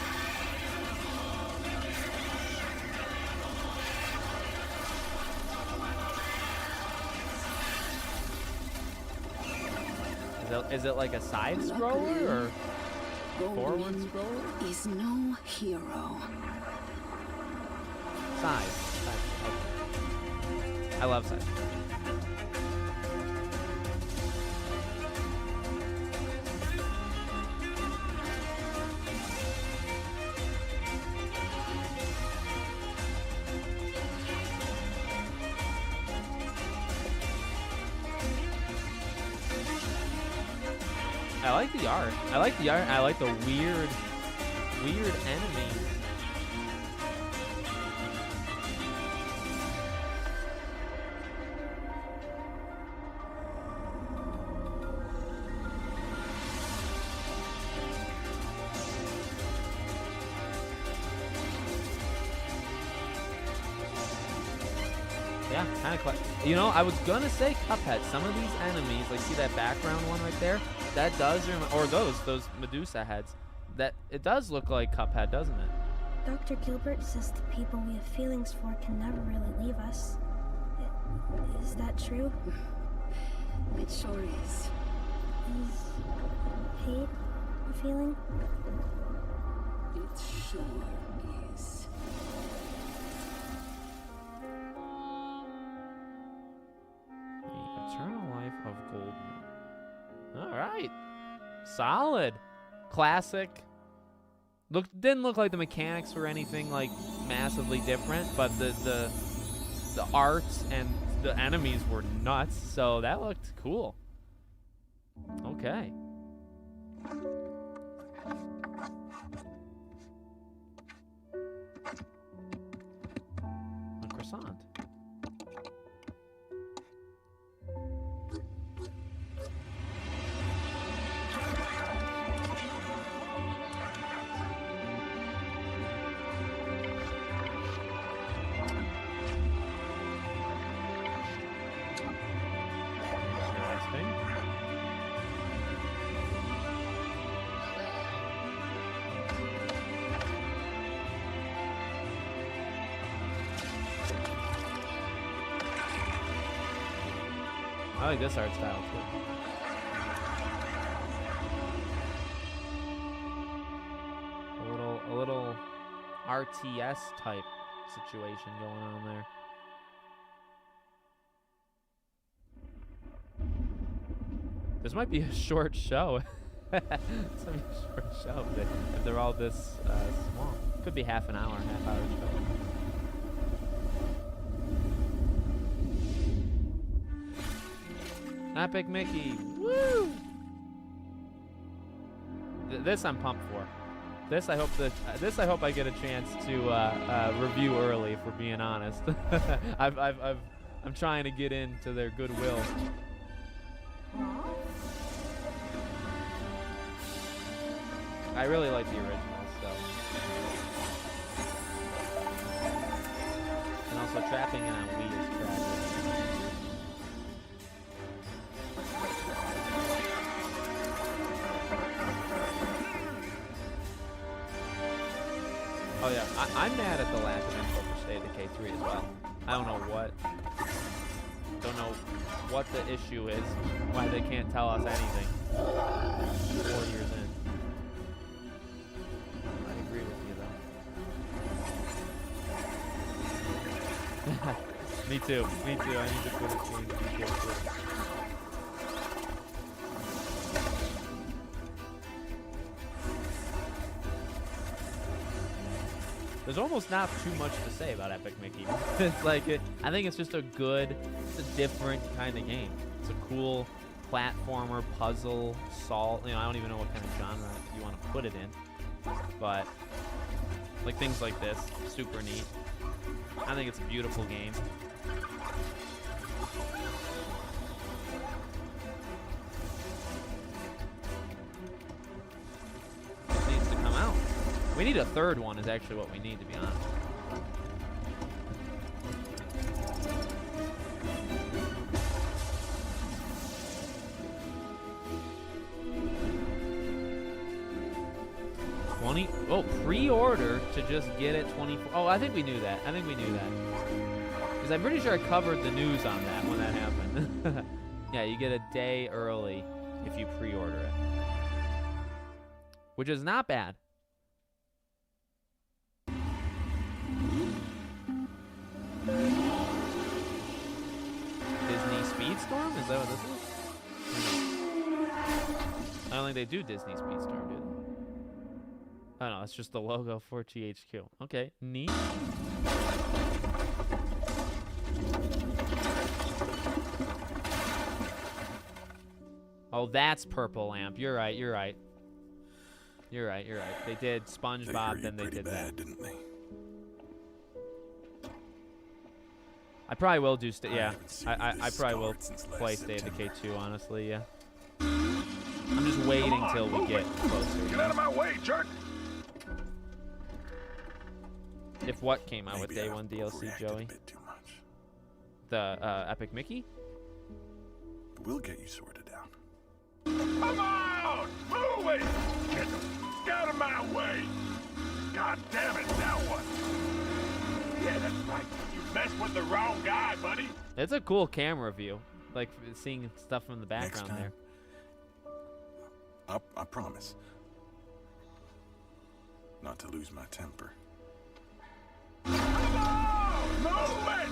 Is it like a side scroller or forward scroller? Is no hero. Side. Okay. I love side. I like the art. I like the art. I like the weird enemies. Yeah, kind of quite. You know, I was gonna say Cuphead. Some of these enemies, like see that background one right there, that does or those Medusa heads. That it does look like Cuphead, doesn't it? Dr. Gilbert says the people we have feelings for can never really leave us. Is that true? It sure is. Is hate a feeling? It sure is. The Eternal Life of Gold. All right, solid, classic. Didn't look like the mechanics were anything like massively different, but the art and the enemies were nuts, so that looked cool. Okay. A croissant. I like this art style too. A little RTS type situation going on there. This might be a short show. It's gonna be a short show if they're all this small. Could be half hour show. Epic Mickey, woo! This I'm pumped for. This I hope I get a chance to review early. For being honest, I've I'm trying to get into their goodwill. I really like the original stuff. And also trapping it on Wii is tragic. Oh yeah, I'm mad at the lack of info for State of Decay 3 as well. I don't know what the issue is, why they can't tell us anything 4 years in. I agree with you though. Me too. I need to quit this game. There's almost not too much to say about Epic Mickey. It's like, I think it's just a different kind of game. It's a cool platformer, puzzle, I don't even know what kind of genre you want to put it in. But, like things like this, super neat. I think it's a beautiful game. It needs to come out. We need a third one is actually what we need, to be honest. Pre-order to just get it 24. Oh, I think we knew that. Because I'm pretty sure I covered the news on that when that happened. Yeah, you get a day early if you pre-order it. Which is not bad. Disney Speedstorm? Is that what this is? I don't think they do Disney Speedstorm, do they? Oh no, it's just the logo for THQ. Okay, neat. Oh, that's Purple Lamp. You're right. They did SpongeBob, then they did that. Didn't they? I probably will do. Yeah, I probably will play State of Decay 2. Honestly, yeah. I'm just waiting till we get closer. Get out of my way, jerk! If what came out with Day 1 DLC, Joey? The Epic Mickey? We'll get you sorted out. Come on! Move it! Get the f out of my way! God damn it, now what? Yeah, that's right. You messed with the wrong guy, buddy. It's a cool camera view. Like, seeing stuff from the background there. I promise. Not to lose my temper. Come on! Move it!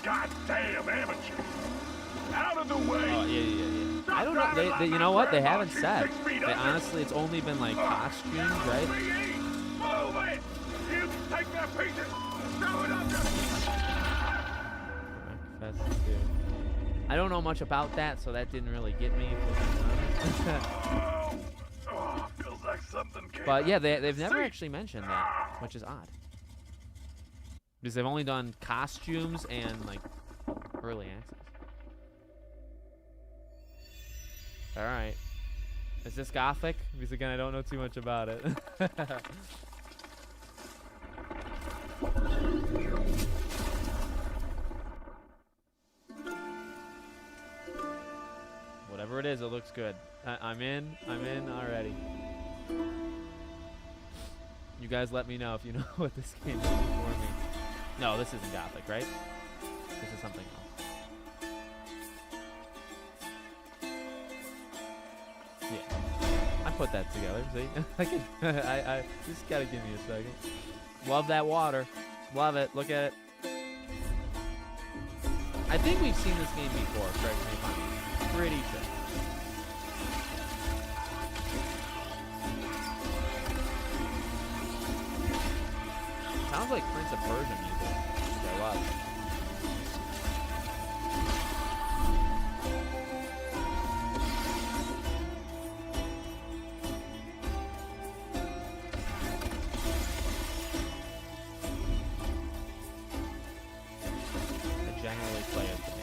Goddamn amateur! Out of the way! Oh, yeah. I don't know. They you know what? They haven't said. Honestly, it's only been like costumes, right? Move it! You take that pieces! Throw it up there! I don't know much about that, so that didn't really get me. Feels like something came But yeah, out. they've never actually mentioned that, which is odd. Because they've only done costumes and like early access. All right. Is this Gothic? Because again, I don't know too much about it. Whatever it is, it looks good. I'm in already. You guys let me know if you know what this game is for me. No, this isn't Gothic, right? This is something else. Yeah. I put that together, see? I just gotta give me a second. Love that water. Love it. Look at it. I think we've seen this game before, correct me if I'm pretty sure. Sounds like Prince of Persia music, which I love. generally play as the main.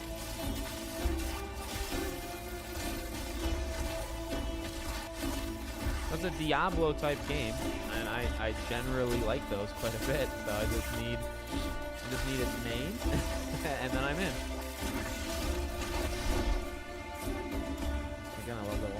It's a Diablo type game, and I generally like those quite a bit. So I just need its name, and then I'm in. Again, I love the water.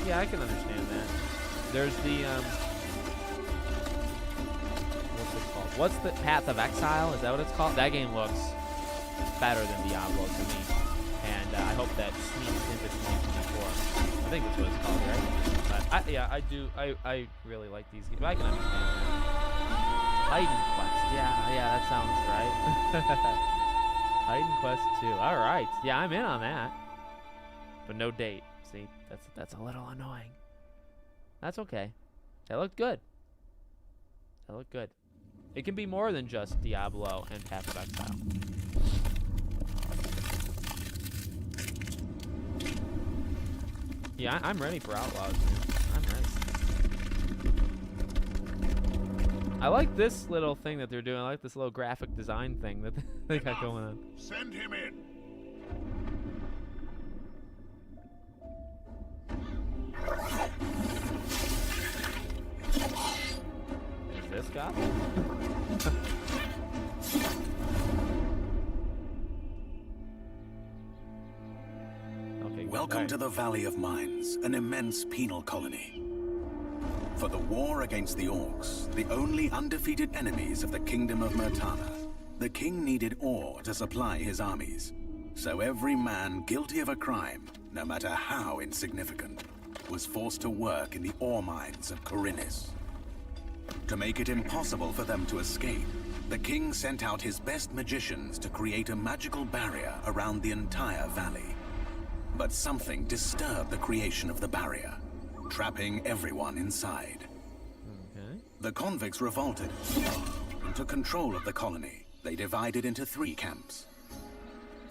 Yeah, I can understand that. There's the what's it called? What's the Path of Exile? Is that what it's called? That game looks better than Diablo to me, and I hope that sneaks into 2024. I think that's what it's called, right? But I really like these games. I can understand that. Hidden Quest. Yeah, that sounds right. Hidden Quest 2. All right. Yeah, I'm in on that, but no date. See, that's a little annoying. That's okay. They look good. They look good. It can be more than just Diablo and Path of Exile. Yeah, I'm ready for Outlaws, man. I'm ready. I like this little thing that they're doing. I like this little graphic design thing that they got going on. Send him in. Is this guy? Okay. Welcome to the Valley of Mines, an immense penal colony. For the war against the Orcs, the only undefeated enemies of the Kingdom of Murtana, the king needed ore to supply his armies. So every man guilty of a crime, no matter how insignificant, was forced to work in the ore mines of Khorinis. To make it impossible for them to escape, the king sent out his best magicians to create a magical barrier around the entire valley. But something disturbed the creation of the barrier, trapping everyone inside. Okay. The convicts revolted and took control of the colony. They divided into 3 camps.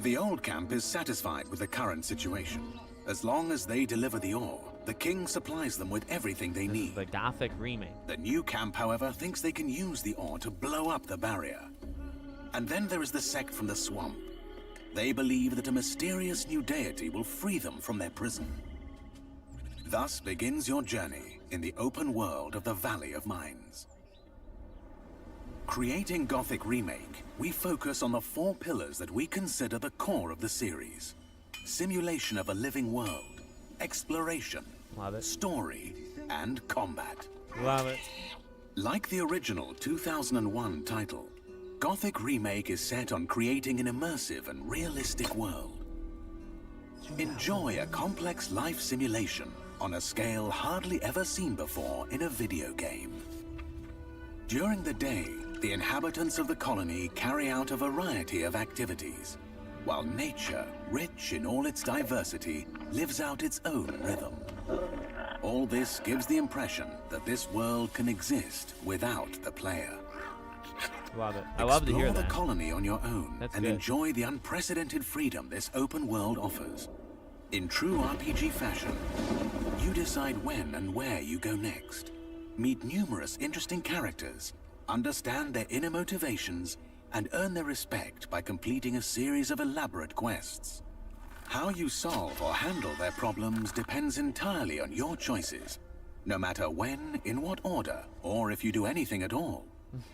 The old camp is satisfied with the current situation. As long as they deliver the ore, the king supplies them with everything they need. The Gothic remake. The new camp, however, thinks they can use the ore to blow up the barrier. And then there is the sect from the swamp. They believe that a mysterious new deity will free them from their prison. Thus begins your journey in the open world of the Valley of Mines. Creating Gothic Remake, we focus on the 4 pillars that we consider the core of the series. Simulation of a living world, exploration, Love it. story, and combat. Love it. Like the original 2001 title, Gothic Remake is set on creating an immersive and realistic world. Enjoy a complex life simulation on a scale hardly ever seen before in a video game. During the day, the inhabitants of the colony carry out a variety of activities, while nature, rich in all its diversity, lives out its own rhythm. All this gives the impression that this world can exist without the player. Love it. I love to hear Explore that. the colony on your own That's and good. enjoy the unprecedented freedom this open world offers. In true RPG fashion, you decide when and where you go next. Meet numerous interesting characters, understand their inner motivations, and earn their respect by completing a series of elaborate quests. How you solve or handle their problems depends entirely on your choices. No matter when, in what order, or if you do anything at all,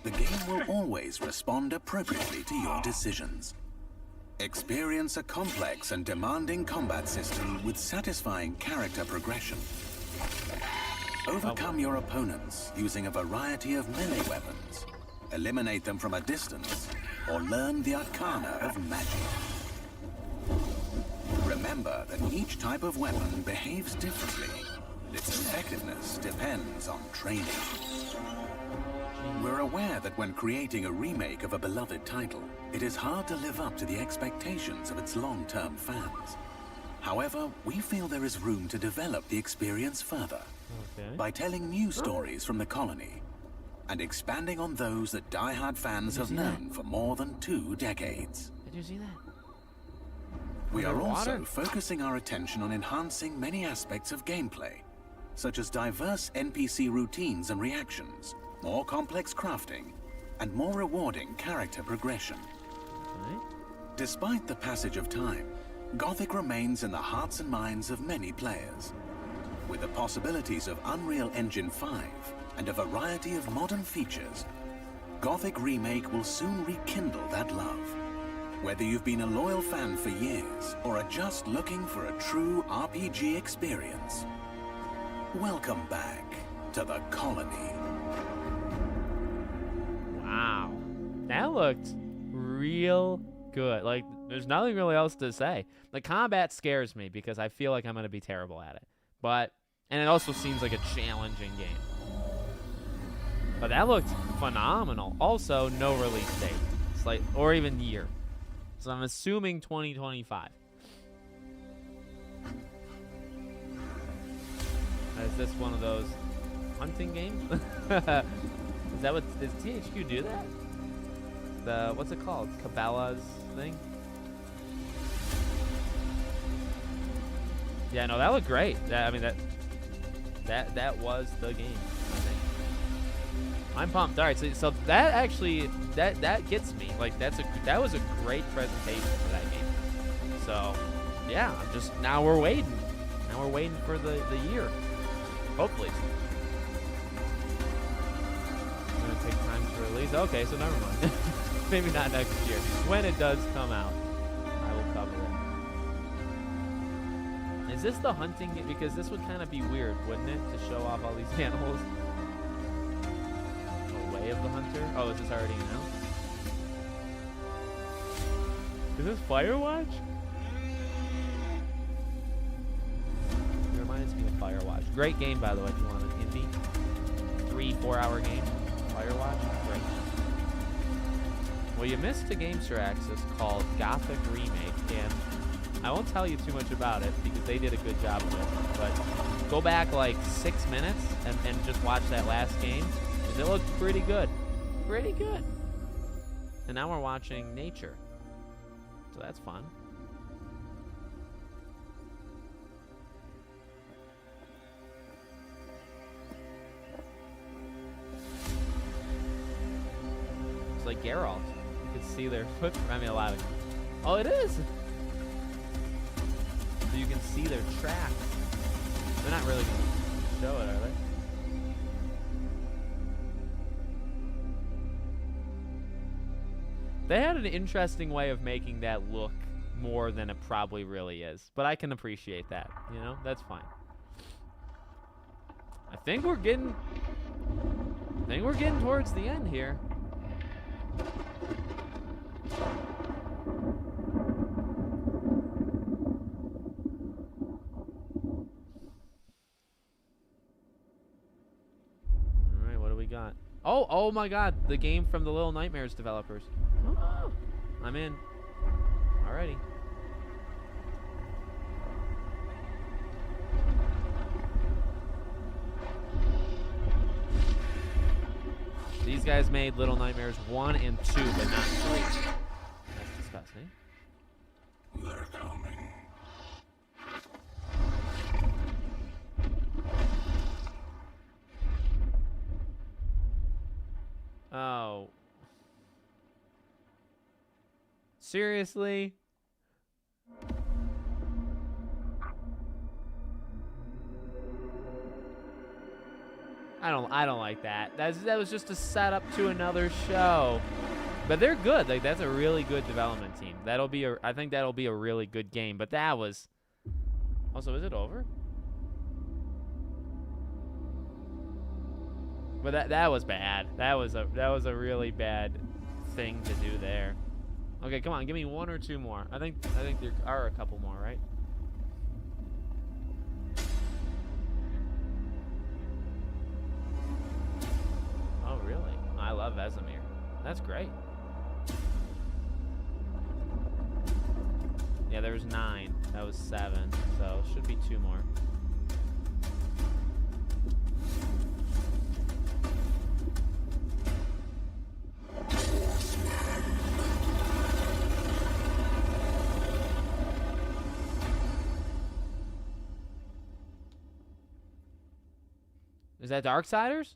the game will always respond appropriately to your decisions. Experience a complex and demanding combat system with satisfying character progression. Overcome your opponents using a variety of melee weapons, eliminate them from a distance, or learn the arcana of magic. Remember that each type of weapon behaves differently. Its effectiveness depends on training. We're aware that when creating a remake of a beloved title, it is hard to live up to the expectations of its long-term fans. However, we feel there is room to develop the experience further. Okay. By telling new stories from the colony, and expanding on those that die-hard fans have known for more than 2 decades. Did you see that? We are Underwater? also focusing our attention on enhancing many aspects of gameplay, such as diverse NPC routines and reactions, more complex crafting, and more rewarding character progression. Okay. Despite the passage of time, Gothic remains in the hearts and minds of many players. With the possibilities of Unreal Engine 5 and a variety of modern features, Gothic Remake will soon rekindle that love. Whether you've been a loyal fan for years or are just looking for a true RPG experience, welcome back to the Colony. Wow. That looked real good. Like, there's nothing really else to say. The combat scares me because I feel like I'm going to be terrible at it. And it also seems like a challenging game. But that looked phenomenal. Also, no release date. It's like, or even year. So I'm assuming 2025. Is this one of those hunting games? Is that what, does THQ do that? What's it called? Cabela's thing? Yeah, no, that looked great. I mean, that was the game, I think. I'm pumped. All right, so that actually that gets me. Like that was a great presentation for that game. So yeah, now we're waiting. Now we're waiting for the year. Hopefully. It's gonna take time to release. Okay, so never mind. Maybe not next year. When it does come out, I will cover it. Is this the hunting game? Because this would kind of be weird, wouldn't it, to show off all these animals? Of the hunter? Oh, is this already announced? Is this Firewatch? It reminds me of Firewatch. Great game, by the way, if you want an indie. 3-4 hour game. Firewatch, great. Well, you missed a Gamester Access called Gothic Remake, and I won't tell you too much about it because they did a good job of it, but go back like 6 minutes and just watch that last game. It looked pretty good. Pretty good. And now we're watching nature. So that's fun. It's like Geralt. You can see their foot. I mean, a lot of. Oh, it is! So you can see their tracks. They're not really going to show it, are they? They had an interesting way of making that look more than it probably really is. But I can appreciate that, you know? That's fine. I think we're getting towards the end here. All right, what do we got? Oh my God, the game from the Little Nightmares developers. Oh, I'm in. Alrighty. These guys made Little Nightmares 1 and 2, but not 3. That's disgusting. They're coming. Oh. Seriously? I don't like that. That was just a setup to another show. But they're good. Like that's a really good development team. I think that'll be a really good game. But that was. Also, is it over? But that was bad. That was a really bad thing to do there. Okay, come on, give me 1 or 2 more. I think there are a couple more, right? Oh, really? I love Vesemir. That's great. Yeah, there was 9. That was 7. So should be 2 more. that Darksiders?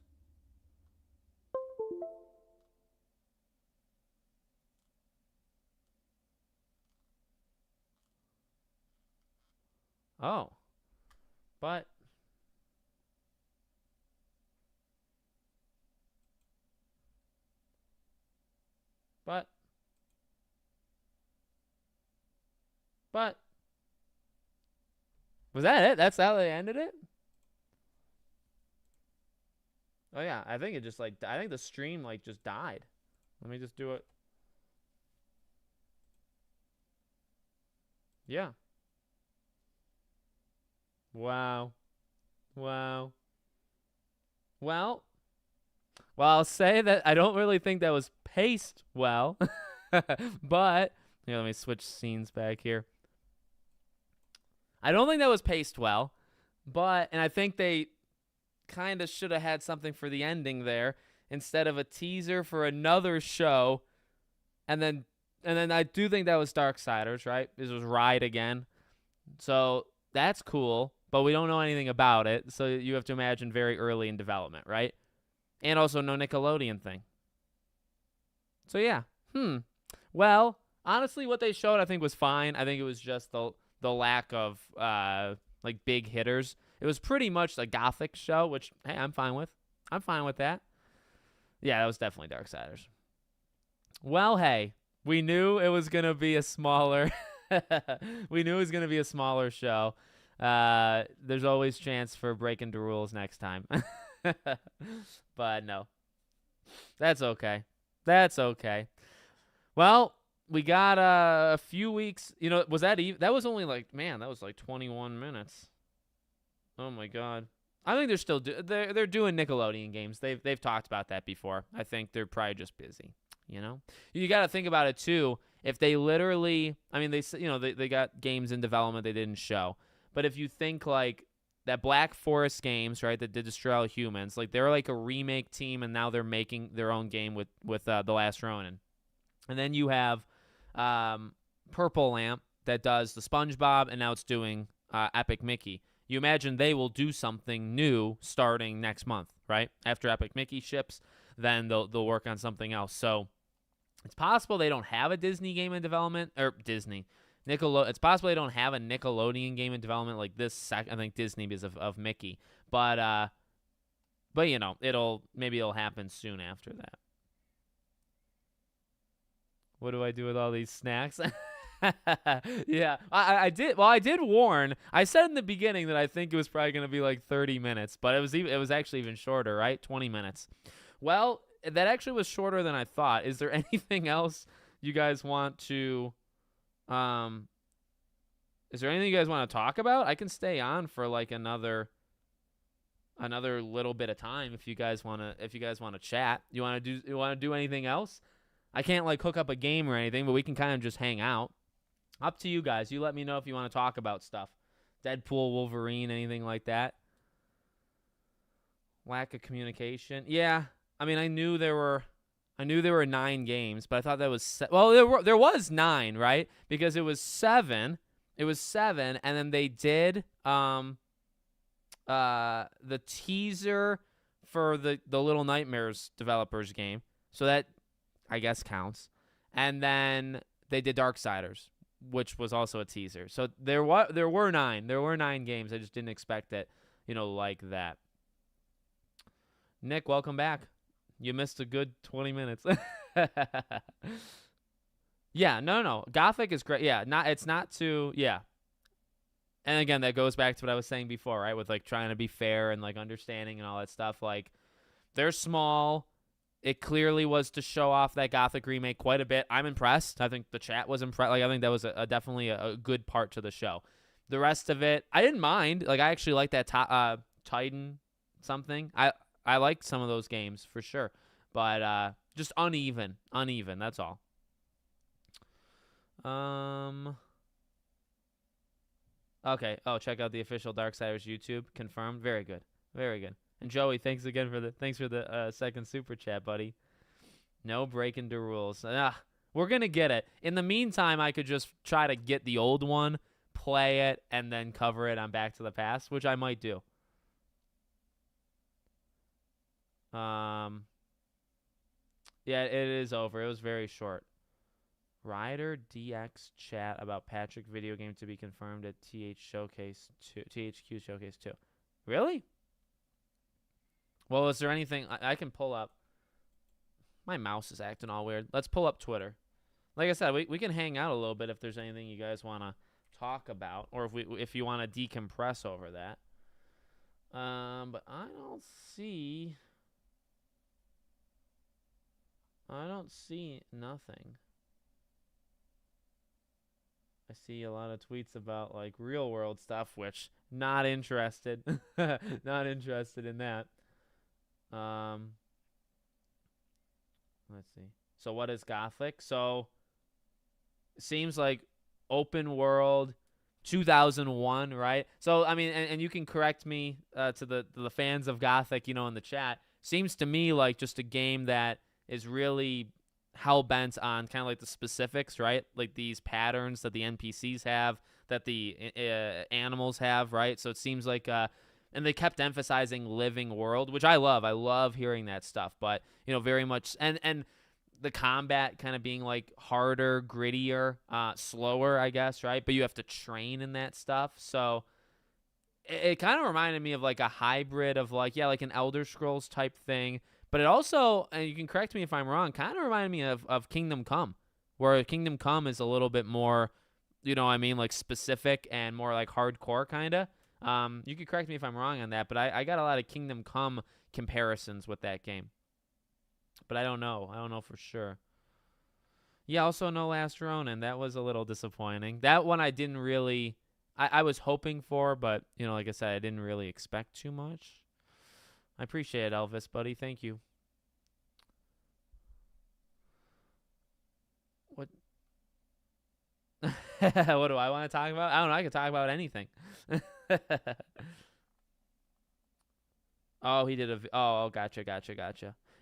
Oh. But But was that it? That's how they ended it? Oh yeah, I think it just like I think the stream like just died. Let me just do it. Yeah. Wow. Wow. Well, I'll say that I don't really think that was paced well. But here, let me switch scenes back here. I don't think that was paced well, and I think they kind of should have had something for the ending there instead of a teaser for another show, and then I do think that was Darksiders, right? This was Ride again, so that's cool, but we don't know anything about it, so you have to imagine very early in development, right? And also no Nickelodeon thing. So yeah, Well, honestly, what they showed I think was fine. I think it was just the lack of like big hitters. It was pretty much a gothic show, which hey, I'm fine with. I'm fine with that. Yeah, that was definitely Darksiders. Well, hey, we knew it was gonna be a smaller. We knew it was gonna be a smaller show. There's always chance for breaking the rules next time. But no, that's okay. That's okay. Well, we got a few weeks. You know, was that even? That was only like, man, that was like 21 minutes. Oh my God. I think they're still they're doing Nickelodeon games. They've talked about that before. I think they're probably just busy. You know, you got to think about it too. If they literally, I mean, they got games in development they didn't show. But if you think like that Black Forest Games, right, that did Destroy All Humans, like they're like a remake team, and now they're making their own game with The Last Ronin. And then you have Purple Lamp that does the SpongeBob, and now it's doing Epic Mickey. You imagine they will do something new starting next month, right? After Epic Mickey ships, then they'll work on something else. So it's possible they don't have a Disney game in development, or It's possible they don't have a Nickelodeon game in development like this. I think Disney because of Mickey, but you know, maybe it'll happen soon after that. What do I do with all these snacks? Yeah, I did. Well, I did warn. I said in the beginning that I think it was probably going to be like 30 minutes, but it was actually even shorter, right? 20 minutes. Well, that actually was shorter than I thought. Is there anything else you guys want to? Is there anything you guys want to talk about? I can stay on for like another little bit of time if you guys want to chat. You want to do anything else? I can't like hook up a game or anything, but we can kind of just hang out. Up to you guys. You let me know if you want to talk about stuff. Deadpool, Wolverine, anything like that. Lack of communication. Yeah. I mean, I knew there were 9 games, but I thought that was there was 9, right? Because it was 7. It was 7, and then they did the teaser for the Little Nightmares developers game. So that I guess counts. And then they did Darksiders, which was also a teaser. So there were 9. There were 9 games. I just didn't expect it, like that. Nick, welcome back. You missed a good 20 minutes. Yeah, no. Gothic is great. Yeah, it's not too, yeah. And again, that goes back to what I was saying before, right? With like trying to be fair and like understanding and all that stuff. Like, they're small. It clearly was to show off that Gothic remake quite a bit. I'm impressed. I think the chat was impressed. Like, I think that was definitely a good part to the show. The rest of it, I didn't mind. Like, I actually like that Titan something. I liked some of those games for sure. But just uneven. That's all. Okay. Oh, check out the official Darksiders YouTube. Confirmed. Very good. And Joey, thanks for the second super chat, buddy. No breaking the rules. We're gonna get it. In the meantime, I could just try to get the old one, play it, and then cover it on Back to the Past, which I might do. Yeah, it is over. It was very short. Rider DX chat about Patrick video game to be confirmed at THQ Showcase 2. Really? Well, is there anything I can pull up? My mouse is acting all weird. Let's pull up Twitter. Like I said, we can hang out a little bit if there's anything you guys want to talk about, or if you want to decompress over that. But I don't see nothing. I see a lot of tweets about like real world stuff, which not interested. Not interested in that. Let's see. So what is Gothic? So seems like open world 2001, right? So I mean, and you can correct me to the fans of Gothic, in the chat. Seems to me like just a game that is really hell bent on kind of like the specifics, right? Like these patterns that the NPCs have, that the animals have, right? So it seems like, and they kept emphasizing living world, which I love. I love hearing that stuff, but very much, and the combat kind of being like harder, grittier, slower, I guess, right? But you have to train in that stuff, so it kind of reminded me of like a hybrid of like an Elder Scrolls type thing. But it also, and you can correct me if I'm wrong, kind of reminded me of Kingdom Come, where Kingdom Come is a little bit more, like specific and more like hardcore kind of. You can correct me if I'm wrong on that, but I got a lot of Kingdom Come comparisons with that game. But I don't know. I don't know for sure. Yeah, also no Last Ronin. That was a little disappointing. That one I didn't really, I was hoping for, but, like I said, I didn't really expect too much. I appreciate it, Elvis, buddy. Thank you. What? What do I want to talk about? I don't know. I can talk about anything. Oh, he did a... Oh, gotcha.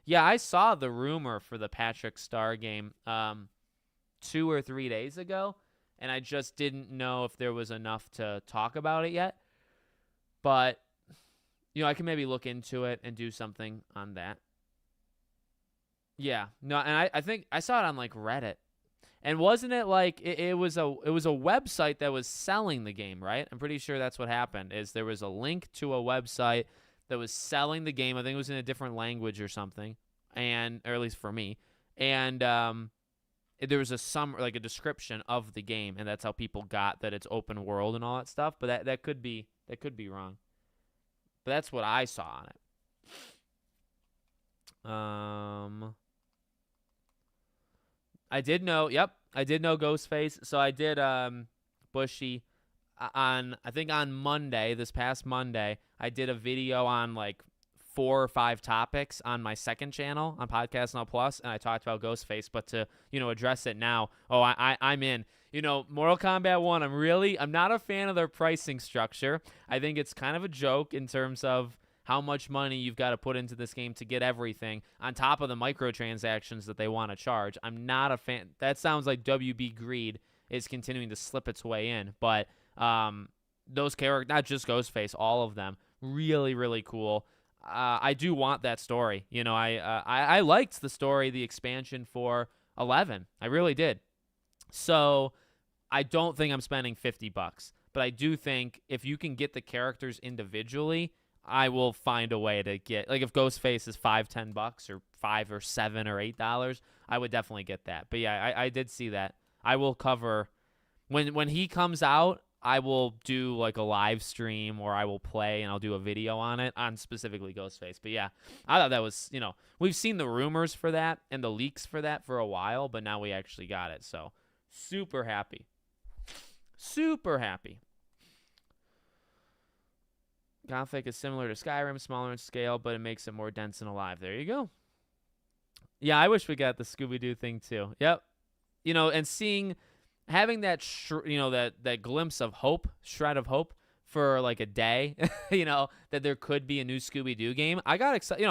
Yeah, I saw the rumor for the Patrick Star game 2 or 3 days ago, and I just didn't know if there was enough to talk about it yet. But... I can maybe look into it and do something on that. Yeah. No, and I think I saw it on like Reddit. And wasn't it like it was a website that was selling the game, right? I'm pretty sure that's what happened. Is there was a link to a website that was selling the game. I think it was in a different language or something. Or at least for me. And there was a description of the game, and that's how people got that it's open world and all that stuff, but that could be wrong. But that's what I saw on it. I did know Ghostface. So I did Bushy on Monday, this past Monday, I did a video on like 4 or 5 topics on my second channel on Podcast Now Plus, and I talked about Ghostface. But to address it now, I'm in. Mortal Kombat 1, I'm not a fan of their pricing structure. I think it's kind of a joke in terms of how much money you've got to put into this game to get everything on top of the microtransactions that they want to charge. I'm not a fan. That sounds like WB Greed is continuing to slip its way in. But those characters, not just Ghostface, all of them, really, really cool. I do want that story. I liked the story, the expansion for 11. I really did. So I don't think I'm spending $50, but I do think if you can get the characters individually, I will find a way to get, like if Ghostface is $5-10 or $5 or $7 or $8, I would definitely get that. But yeah, I did see that. I will cover when he comes out. I will do like a live stream, or I will play and I'll do a video on it, on specifically Ghostface. But yeah, I thought that was, we've seen the rumors for that and the leaks for that for a while, but now we actually got it. So super happy. Super happy. Gothic is similar to Skyrim, smaller in scale, but it makes it more dense and alive. There you go. Yeah, I wish we got the Scooby-Doo thing too. Yep. And having that, that glimpse of hope, shred of hope for like a day, that there could be a new Scooby-Doo game. I got excited.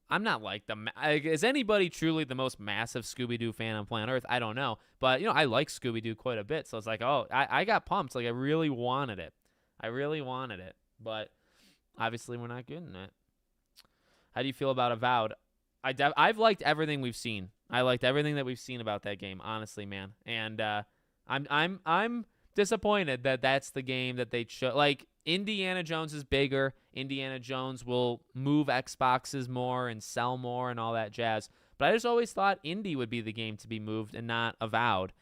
I'm not like is anybody truly the most massive Scooby-Doo fan on planet Earth? I don't know. But, I like Scooby-Doo quite a bit. So it's like, I got pumped. Like I really wanted it. But obviously we're not getting it. How do you feel about Avowed? I've liked everything we've seen. I liked everything that we've seen about that game, honestly, man. And I'm disappointed that that's the game that they chose. Like, Indiana Jones is bigger. Indiana Jones will move Xboxes more and sell more and all that jazz. But I just always thought Indy would be the game to be moved and not Avowed.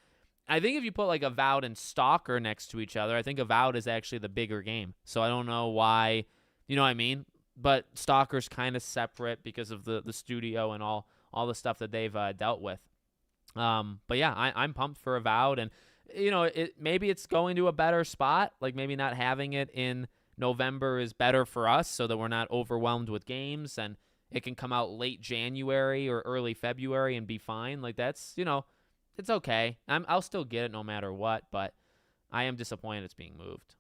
I think if you put like Avowed and Stalker next to each other, I think Avowed is actually the bigger game. So I don't know why, you know what I mean? But Stalker's kind of separate because of the studio and all the stuff that they've dealt with. But yeah, I'm pumped for Avowed, and you know, maybe it's going to a better spot. Like maybe not having it in November is better for us, so that we're not overwhelmed with games, and it can come out late January or early February and be fine. Like that's, you know, it's okay. I'll still get it no matter what, but I am disappointed it's being moved.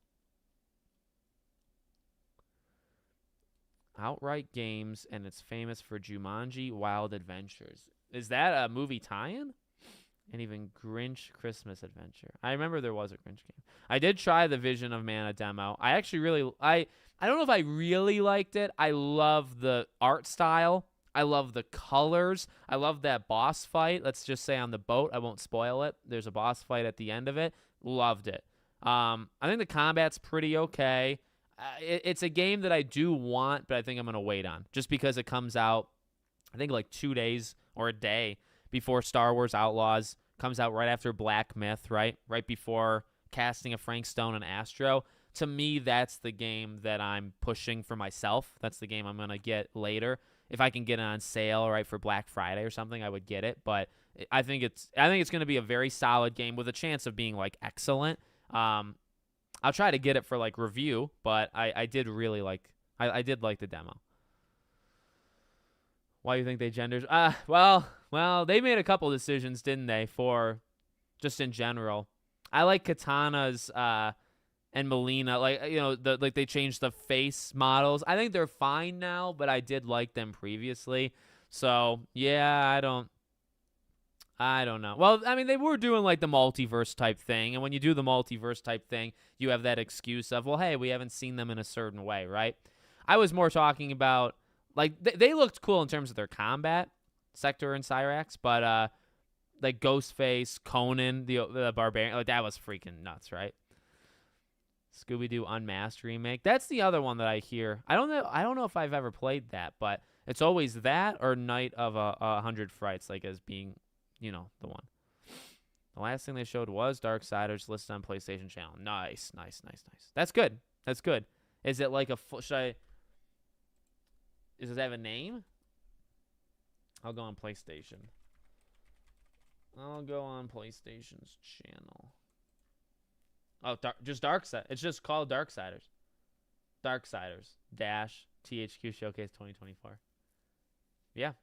Outright Games, and it's famous for Jumanji Wild Adventures. Is that a movie tie-in? And even Grinch Christmas Adventure. I remember there was a Grinch game. I did try the Vision of Mana demo. I actually really, I don't know if I really liked it. I love the art style. I love the colors. I love that boss fight. Let's just say on the boat. I won't spoil it. There's a boss fight at the end of it. Loved it. I think the combat's pretty okay. It's a game that I do want, but I think I'm going to wait on. Just because it comes out, I think like 2 days or a day before Star Wars Outlaws. Comes out right after Black Myth, right? Right before Casting of Frank Stone and Astro. To me, that's the game that I'm pushing for myself. That's the game I'm going to get later. If I can get it on sale, right, for Black Friday or something, I would get it. But I think it's going to be a very solid game with a chance of being like excellent. I'll try to get it for like review, but I did really like I did like the demo. Why do you think they genders? Well, they made a couple decisions, didn't they? For just in general, I like Katana's and Melina. Like, you know, like they changed the face models. I think they're fine now, but I did like them previously. So yeah, I don't know. Well, I mean, they were doing like the multiverse type thing, and when you do the multiverse type thing, you have that excuse of, well, hey, we haven't seen them in a certain way, right? I was more talking about, like, they looked cool in terms of their combat, Sector and Cyrax, but like Ghostface, Conan, the Barbarian, like that was freaking nuts, right? Scooby-Doo Unmasked remake. That's the other one that I hear. I don't know if I've ever played that, but it's always that or Night of 100 Frights, like as being, you know, the one. The last thing they showed was Darksiders listed on PlayStation Channel. Nice. That's good. Is it like a does it have a name? I'll go on PlayStation. I'll go on PlayStation's channel. Oh, just Darksiders. It's just called Darksiders. Darksiders dash THQ Showcase 2024. Yeah.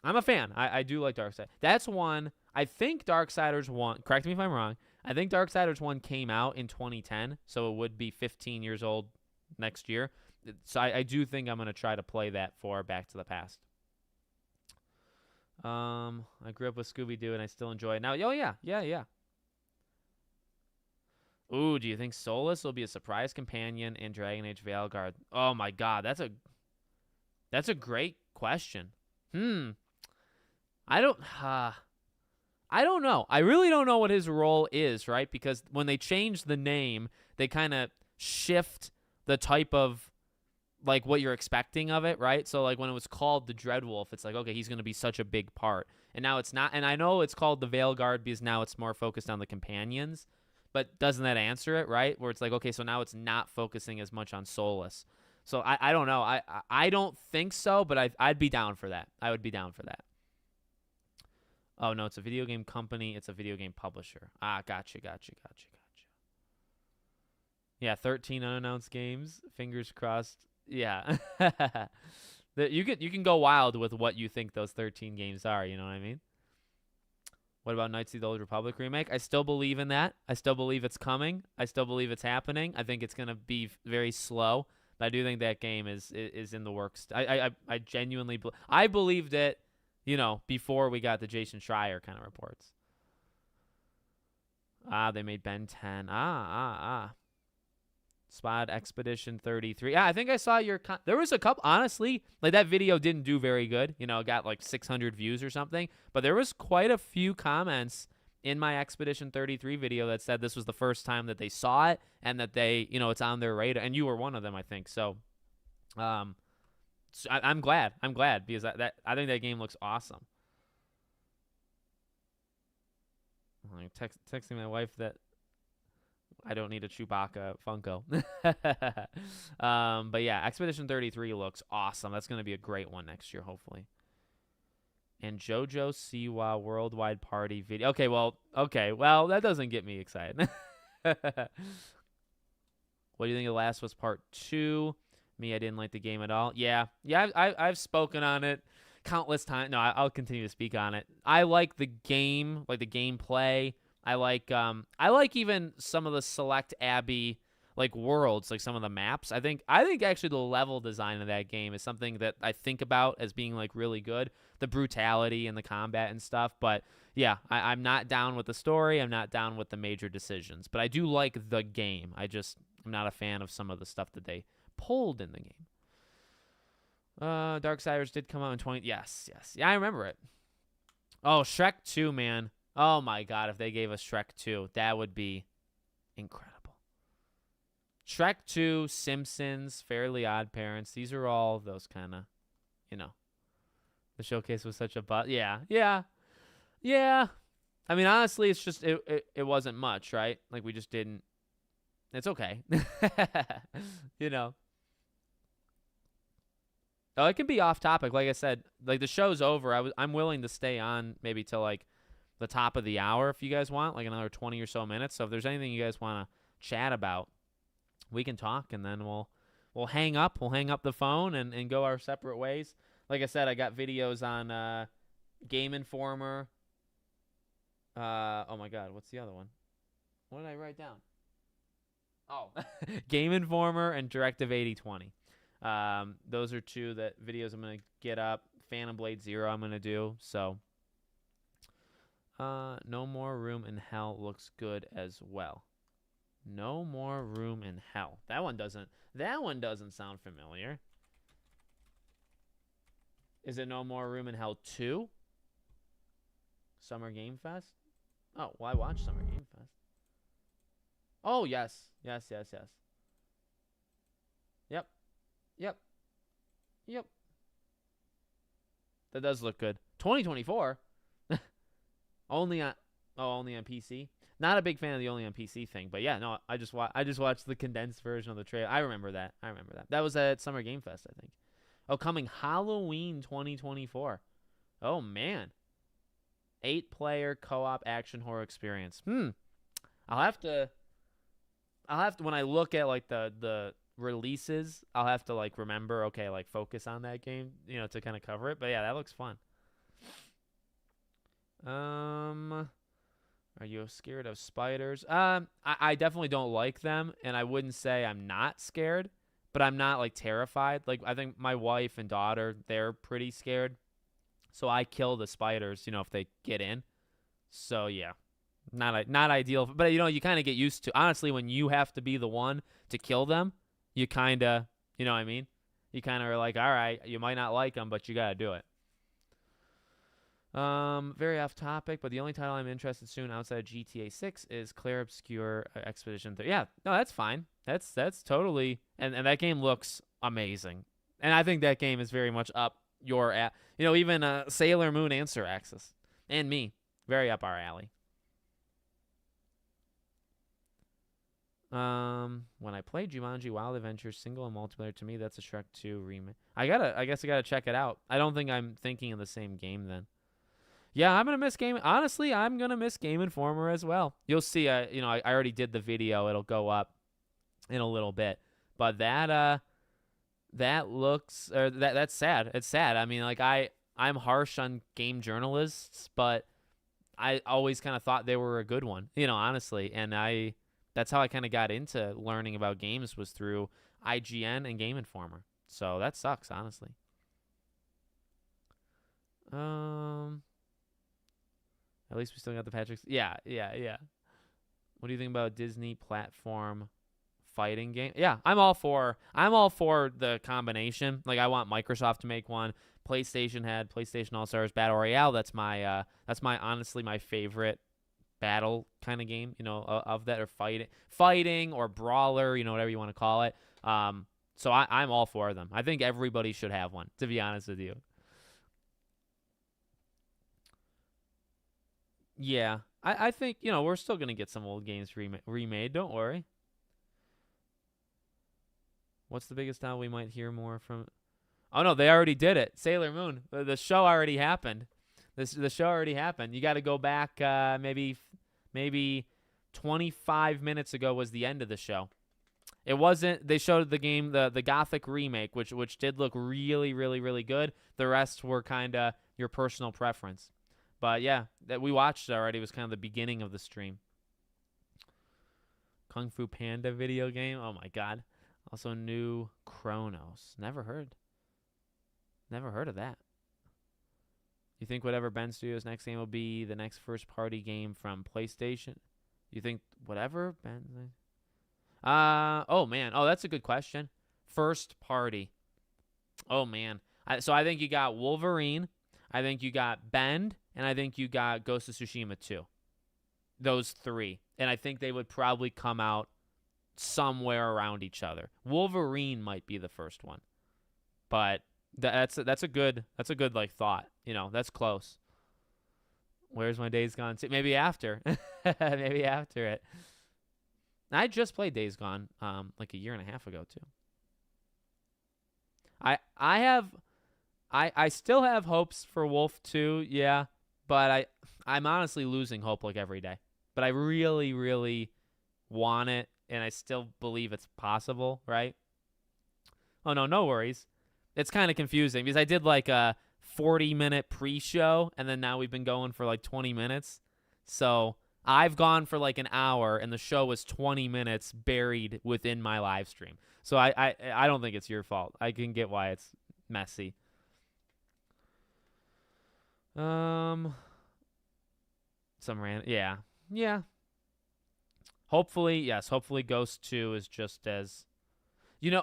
I'm a fan. I do like Darksiders. That's one. I think Darksiders 1, correct me if I'm wrong, I think Darksiders 1 came out in 2010, so it would be 15 years old next year. So I do think I'm going to try to play that for Back to the Past. I grew up with Scooby-Doo, and I still enjoy it now. Oh, yeah. Ooh, do you think Solus will be a surprise companion in Dragon Age Veilguard? Oh, my God. That's a great question. I don't know. I really don't know what his role is, right? Because when they change the name, they kind of shift the type of, like, what you're expecting of it, right? So, like, when it was called the Dreadwolf, it's like, okay, he's going to be such a big part. And now it's not. And I know it's called the Veilguard because now it's more focused on the companions. But doesn't that answer it, right? Where it's like, okay, so now it's not focusing as much on Solus. So I don't know. I don't think so, but I'd be down for that. I would be down for that. Oh, no, it's a video game company. It's a video game publisher. Gotcha. Yeah, 13 unannounced games. Fingers crossed. Yeah. You can go wild with what you think those 13 games are, you know what I mean? What about Knights of the Old Republic remake? I still believe in that. I still believe it's coming. I still believe it's happening. I think it's going to be very slow, but I do think that game is in the works. I genuinely I believed it, you know, before we got the Jason Schreier kind of reports. They made Ben 10. Spot Expedition 33. Yeah, I think I saw your. There was a couple. Honestly, like that video didn't do very good. You know, it got like 600 views or something. But there was quite a few comments in my Expedition 33 video that said this was the first time that they saw it and that they, you know, it's on their radar. And you were one of them, I think. So, I'm glad. I'm glad because I think that game looks awesome. I'm texting my wife that I don't need a Chewbacca Funko. But yeah, Expedition 33 looks awesome. That's going to be a great one next year, hopefully. And JoJo Siwa Worldwide Party video. Okay, well, that doesn't get me excited. What do you think of Last of Us Part 2? Me, I didn't like the game at all. Yeah, I've spoken on it countless times. No, I'll continue to speak on it. I like the game, like the gameplay. I like even some of the Select Abbey like worlds, like some of the maps. I think actually the level design of that game is something that I think about as being like really good. The brutality and the combat and stuff. But yeah, I'm not down with the story. I'm not down with the major decisions. But I do like the game. I'm not a fan of some of the stuff that they pulled in the game. Darksiders did come out in 20. Yes. Yeah, I remember it. Oh, Shrek 2, man. Oh my God, if they gave us Shrek 2, that would be incredible. Shrek 2, Simpsons, Fairly Odd Parents, these are all those kind of, you know. The showcase was such a Yeah. I mean, honestly, it's just, it wasn't much, right? Like, we just didn't. It's okay. You know. Oh, it can be off topic. Like I said, like the show's over. I'm willing to stay on maybe till like the top of the hour if you guys want, like another 20 or so minutes. So if there's anything you guys want to chat about, we can talk, and then we'll hang up. We'll hang up the phone and go our separate ways. Like I said, I got videos on Game Informer. Oh my God, what's the other one? What did I write down? Oh, Game Informer and Directive 8020. Those are two videos I'm gonna get up. Phantom Blade Zero I'm gonna do. So No More Room in Hell looks good as well. No More Room in Hell. That one doesn't sound familiar. Is it No More Room in Hell 2? Summer Game Fest? Oh, well, I watched Summer Game Fest. Oh, yes. Yep. That does look good. 2024? Only on PC. Not a big fan of the only on PC thing, but yeah, no, I just watched the condensed version of the trailer. I remember that. That was at Summer Game Fest, I think. Oh, coming Halloween 2024. Oh man. 8-player co-op action horror experience. I'll have to when I look at like the releases, I'll have to like remember, okay, like focus on that game, you know, to kind of cover it. But yeah, that looks fun. Are you scared of spiders? I definitely don't like them, and I wouldn't say I'm not scared, but I'm not like terrified. Like I think my wife and daughter, they're pretty scared. So I kill the spiders, you know, if they get in. So yeah, not ideal, but you know, you kind of get used to. Honestly, when you have to be the one to kill them, you kind of, you know what I mean? You kind of are like, all right, you might not like them, but you got to do it. Very off topic, but the only title I'm interested soon outside of GTA 6 is Claire Obscure Expedition 3. Yeah, no, that's fine. That's totally, and that game looks amazing. And I think that game is very much up your you know, even Sailor Moon and Sir Axis and me, very up our alley. When I played Jumanji Wild Adventures single and multiplayer, to me that's a Shrek 2 remake. I guess I gotta check it out. I don't think I'm thinking of the same game then. Yeah, I'm gonna miss Game. Honestly, I'm gonna miss Game Informer as well. You'll see. You know, I already did the video. It'll go up in a little bit. But that looks, or that's sad. It's sad. I mean, like I'm harsh on game journalists, but I always kind of thought they were a good one. You know, honestly, and that's how I kind of got into learning about games was through IGN and Game Informer. So that sucks, honestly. At least we still got the Patrick's. Yeah. What do you think about Disney Platform fighting game. Yeah, I'm all for the combination. Like, I want Microsoft to make one. PlayStation had PlayStation All-Stars Battle Royale. That's my honestly my favorite battle kind of game, of that, or fighting or brawler, whatever you want to call it. So I'm all for them. I think everybody should have one, to be honest with you. Yeah, I think, we're still going to get some old games remade. Don't worry. What's the biggest time we might hear more from? Oh, no, they already did it. Sailor Moon. The show already happened. The show already happened. You got to go back maybe 25 minutes ago was the end of the show. It wasn't. They showed the game, the Gothic remake, which did look really, really, really good. The rest were kind of your personal preference. But yeah, that we watched it already. It was kind of the beginning of the stream. Kung Fu Panda video game. Oh my God. Also new Chronos. Never heard of that. You think whatever Ben Studios' next game will be the next first-party game from PlayStation? You think whatever Ben? Oh man. Oh, that's a good question. First party. Oh man. So I think you got Wolverine. I think you got Bend, and I think you got Ghost of Tsushima 2. Those three. And I think they would probably come out somewhere around each other. Wolverine might be the first one. But that's a good like thought. That's close. Where's my Days Gone? Maybe after. Maybe after it. I just played Days Gone like a year and a half ago too. I still have hopes for Wolf 2, yeah, but I'm honestly losing hope like every day. But I really, really want it, and I still believe it's possible, right? Oh, no worries. It's kind of confusing because I did like a 40-minute pre-show, and then now we've been going for like 20 minutes. So I've gone for like an hour, and the show was 20 minutes buried within my live stream. So I don't think it's your fault. I can get why it's messy. Some random, yeah. Hopefully, yes. Hopefully, Ghost 2 is just as, and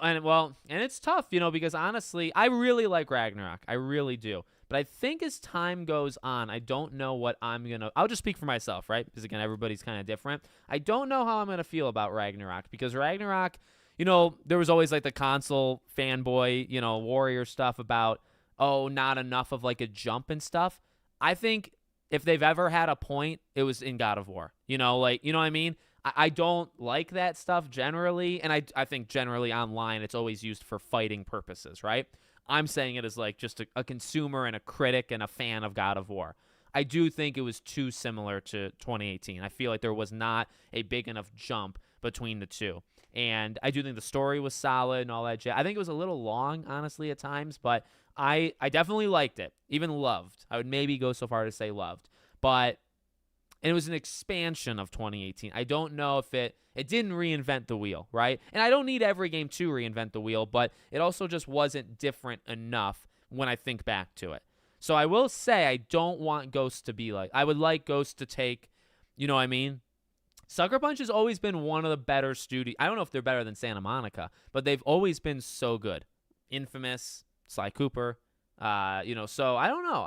it's tough, because honestly, I really like Ragnarok. I really do. But I think as time goes on, I don't know what I'll just speak for myself, right? Because again, everybody's kind of different. I don't know how I'm going to feel about Ragnarok because Ragnarok, there was always like the console fanboy, warrior stuff about, not enough of like a jump and stuff. I think if they've ever had a point, it was in God of War. You know what I mean? I don't like that stuff generally, and I think generally online it's always used for fighting purposes, right? I'm saying it as like just a consumer and a critic and a fan of God of War. I do think it was too similar to 2018. I feel like there was not a big enough jump between the two. And I do think the story was solid and all that shit. I think it was a little long, honestly, at times, but I definitely liked it, even loved. I would maybe go so far to say loved. And it was an expansion of 2018. I don't know if it didn't reinvent the wheel, right? And I don't need every game to reinvent the wheel, but it also just wasn't different enough when I think back to it. So I will say I don't want Ghost to be like, I would like Ghost to take, you know what I mean? Sucker Punch has always been one of the better studios. I don't know if they're better than Santa Monica, but they've always been so good. Infamous, Sly Cooper, so I don't know.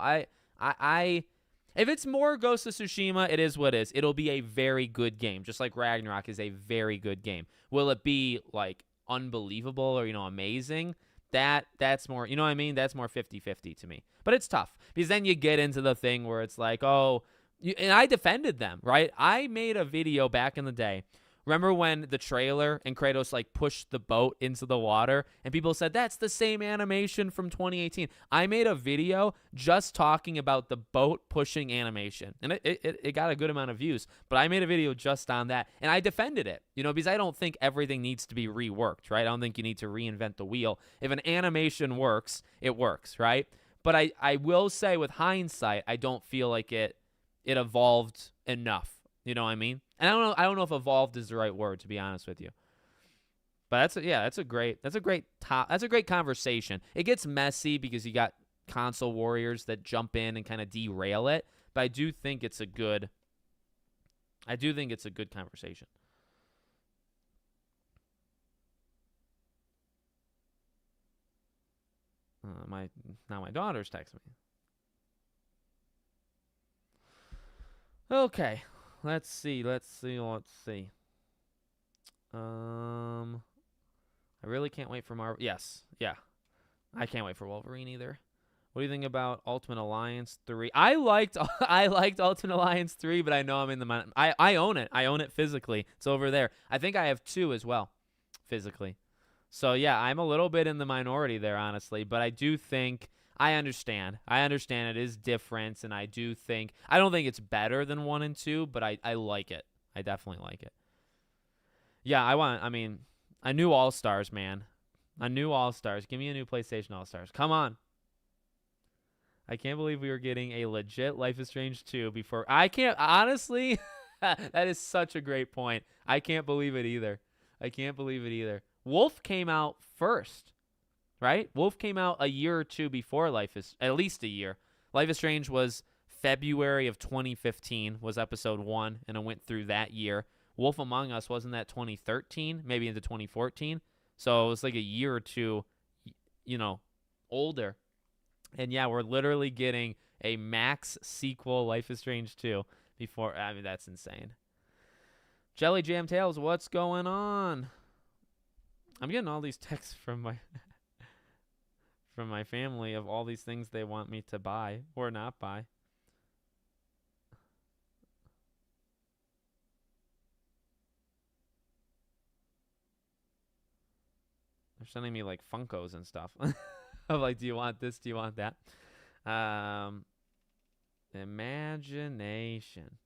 I if it's more Ghost of Tsushima, it is what it is. It'll be a very good game, just like Ragnarok is a very good game. Will it be like unbelievable or amazing? That's more, what I mean? That's more 50-50 to me. But it's tough because then you get into the thing where it's like, and I defended them, right? I made a video back in the day. Remember when the trailer and Kratos like pushed the boat into the water and people said that's the same animation from 2018. I made a video just talking about the boat pushing animation and it got a good amount of views, but I made a video just on that and I defended it, because I don't think everything needs to be reworked, right? I don't think you need to reinvent the wheel. If an animation works, it works, right? But I will say with hindsight, I don't feel like it evolved enough. You know what I mean? And I don't know if evolved is the right word, to be honest with you. But that's a great conversation. It gets messy because you got console warriors that jump in and kind of derail it, but I do think it's a good conversation. Now my daughter's texting me. Okay, let's see. I really can't wait for Marvel. Yes, yeah, I can't wait for Wolverine either. What do you think about Ultimate Alliance 3? I liked Ultimate Alliance 3, but I know I'm in the I own it. I own it physically. It's over there. I think I have 2 as well, physically. So yeah, I'm a little bit in the minority there, honestly. But I do think I understand. I understand it is different, and I don't think it's better than 1 and 2, but I like it. I definitely like it. Yeah, a new All-Stars, man. A new All-Stars. Give me a new PlayStation All-Stars. Come on. I can't believe we were getting a legit Life is Strange 2 before. I can't, honestly, that is such a great point. I can't believe it either. Wolf came out first, right? Wolf came out a year or 2 before at least a year. Life is Strange was February of 2015 was episode 1, and it went through that year. Wolf Among Us wasn't that 2013, maybe into 2014. So it was like a year or 2, older. And yeah, we're literally getting a max sequel, Life is Strange 2, before. I mean, that's insane. Jelly Jam Tales, what's going on? I'm getting all these texts from my family of all these things they want me to buy or not buy. They're sending me like Funkos and stuff. Of like, do you want this? Do you want that? Imagination.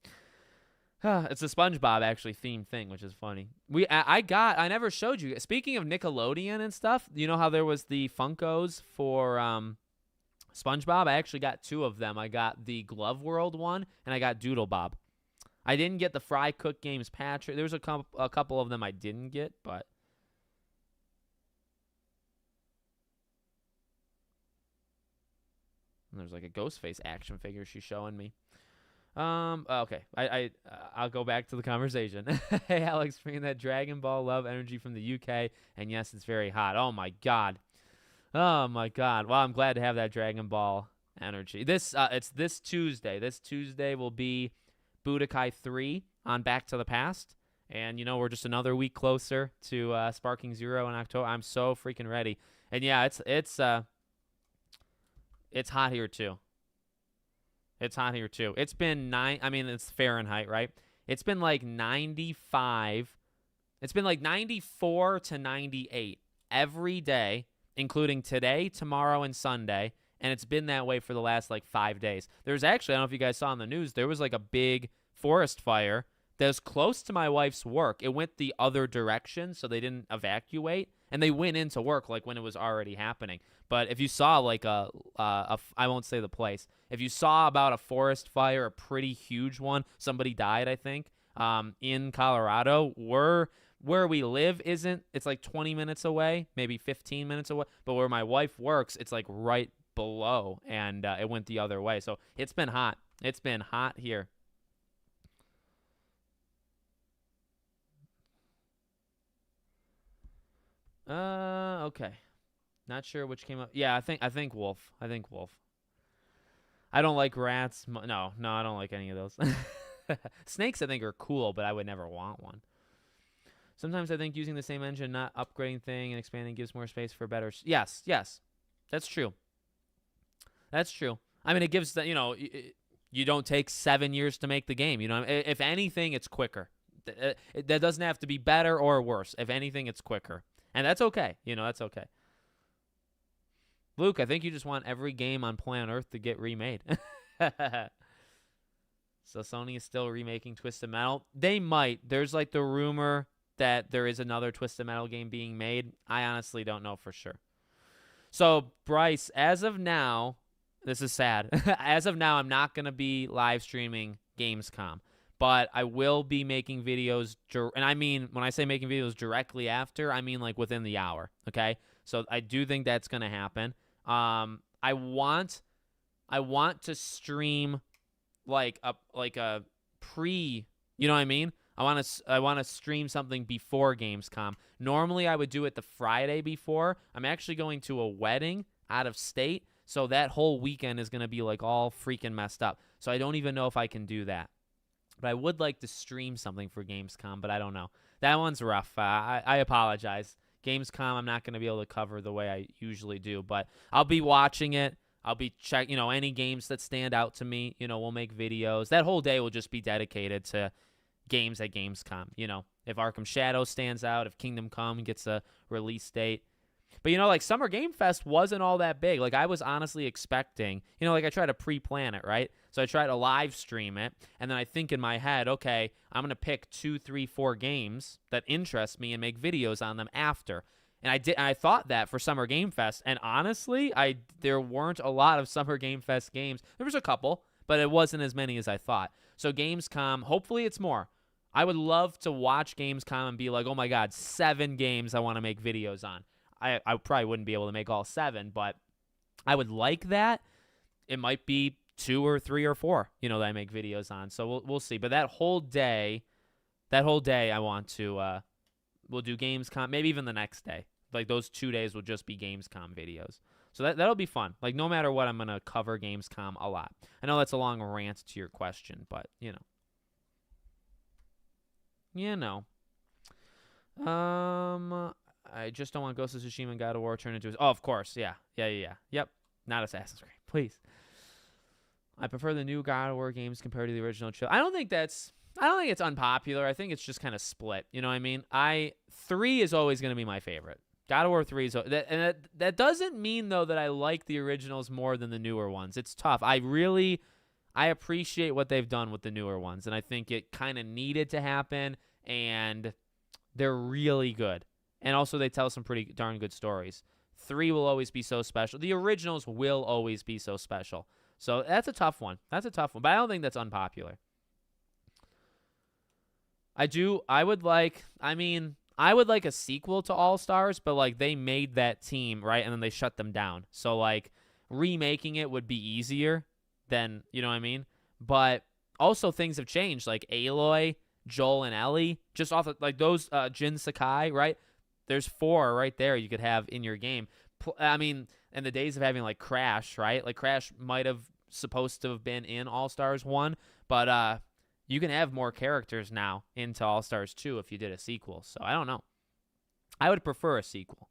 It's a SpongeBob actually themed thing, which is funny. I never showed you. Speaking of Nickelodeon and stuff, you know how there was the Funkos for SpongeBob? I actually got 2 of them. I got the Glove World one, and I got Doodle Bob. I didn't get the Fry Cook Games Patrick. There was a couple of them I didn't get, but. And there's like a Ghostface action figure she's showing me. Okay. I'll go back to the conversation. Hey, Alex, bringing that Dragon Ball love energy from the UK. And yes, it's very hot. Oh, my God. Well, I'm glad to have that Dragon Ball energy. It's this Tuesday. This Tuesday will be Budokai 3 on Back to the Past. And, we're just another week closer to Sparking Zero in October. I'm so freaking ready. And, yeah, it's hot here, too. It's been it's Fahrenheit, right? It's been like 95. It's been like 94 to 98 every day, including today, tomorrow, and Sunday. And it's been that way for the last like 5 days. There's actually, I don't know if you guys saw on the news, there was like a big forest fire that was close to my wife's work. It went the other direction, so they didn't evacuate. And they went into work like when it was already happening. But if you saw like I won't say the place. If you saw about a forest fire, a pretty huge one, somebody died, I think, in Colorado. Where we live it's like 20 minutes away, maybe 15 minutes away. But where my wife works, it's like right below, and it went the other way. So it's been hot. It's been hot here. Okay. Not sure which came up. Yeah, I think Wolf. I don't like rats. No, I don't like any of those. Snakes, I think, are cool, but I would never want one. Sometimes I think using the same engine, not upgrading thing and expanding, gives more space for better. Yes, that's true. I mean, it gives that, you don't take 7 years to make the game. If anything, it's quicker. That doesn't have to be better or worse. If anything, it's quicker. And that's okay. That's okay. Luke, I think you just want every game on planet Earth to get remade. So Sony is still remaking Twisted Metal. They might. There's like the rumor that there is another Twisted Metal game being made. I honestly don't know for sure. So, Bryce, as of now, this is sad. As of now, I'm not going to be live streaming Gamescom. But I will be making videos, and I mean, when I say making videos directly after, I mean like within the hour, okay? So I do think that's going to happen. I want to stream like a pre, you know what I mean? I want to stream something before Gamescom. Normally I would do it the Friday before. I'm actually going to a wedding out of state. So that whole weekend is going to be like all freaking messed up. So I don't even know if I can do that. But I would like to stream something for Gamescom, but I don't know. That one's rough. I apologize. Gamescom, I'm not going to be able to cover the way I usually do, but I'll be watching it. I'll be checking, any games that stand out to me. We'll make videos. That whole day will just be dedicated to games at Gamescom. If Arkham Shadow stands out, if Kingdom Come gets a release date. But, like Summer Game Fest wasn't all that big. Like, I was honestly expecting, like I try to pre-plan it, right? So I try to live stream it, and then I think in my head, okay, I'm going to pick 2, 3, 4 games that interest me and make videos on them after. And I thought that for Summer Game Fest, and honestly, there weren't a lot of Summer Game Fest games. There was a couple, but it wasn't as many as I thought. So Gamescom, hopefully it's more. I would love to watch Gamescom and be like, oh my God, 7 games I want to make videos on. I probably wouldn't be able to make all 7, but I would like that. It might be 2 or 3 or 4, that I make videos on. So we'll see. But that whole day I want to, we'll do Gamescom, maybe even the next day. Like those 2 days will just be Gamescom videos. So that'll be fun. Like no matter what, I'm going to cover Gamescom a lot. I know that's a long rant to your question, but I just don't want Ghost of Tsushima and God of War turn into... Oh, of course. Yeah. Yep. Not Assassin's Creed. Please. I prefer the new God of War games compared to the original I don't think it's unpopular. I think it's just kind of split. You know what I mean? 3 is always going to be my favorite. God of War 3 is... That doesn't mean, though, that I like the originals more than the newer ones. It's tough. I appreciate what they've done with the newer ones, and I think it kind of needed to happen, and they're really good. And also, they tell some pretty darn good stories. 3 will always be so special. The originals will always be so special. So that's a tough one. But I don't think that's unpopular. I would like a sequel to All-Stars, but like they made that team, right? And then they shut them down. So like remaking it would be easier than, you know what I mean? But also things have changed. Like Aloy, Joel, and Ellie, just off of like those Jin Sakai, right? There's 4 right there you could have in your game. I mean, in the days of having like Crash, right? Like Crash might have supposed to have been in All-Stars 1, but you can have more characters now into All-Stars 2 if you did a sequel. So I don't know. I would prefer a sequel.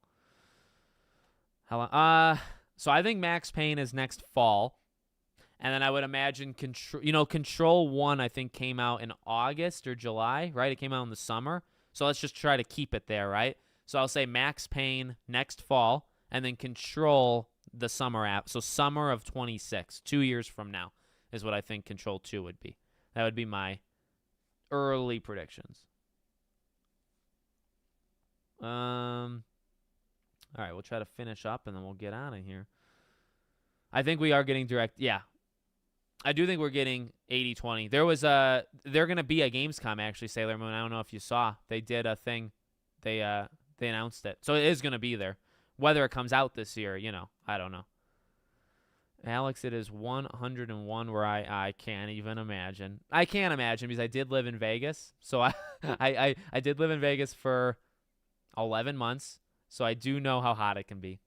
So I think Max Payne is next fall. And then I would imagine Control 1 I think came out in August or July, right? It came out in the summer. So let's just try to keep it there, right? So I'll say Max Payne next fall, and then Control the summer app. So summer of 26, 2 years from now, is what I think Control 2 would be. That would be my early predictions. All right, we'll try to finish up, and then we'll get out of here. I think we are getting direct. Yeah. I do think we're getting 80-20. They're going to be a Gamescom, actually, Sailor Moon. I don't know if you saw. They did a thing. They announced it. So it is going to be there. Whether it comes out this year, I don't know. Alex, it is 101 where I can't even imagine. I can't imagine because I did live in Vegas. So I did live in Vegas for 11 months. So I do know how hot it can be.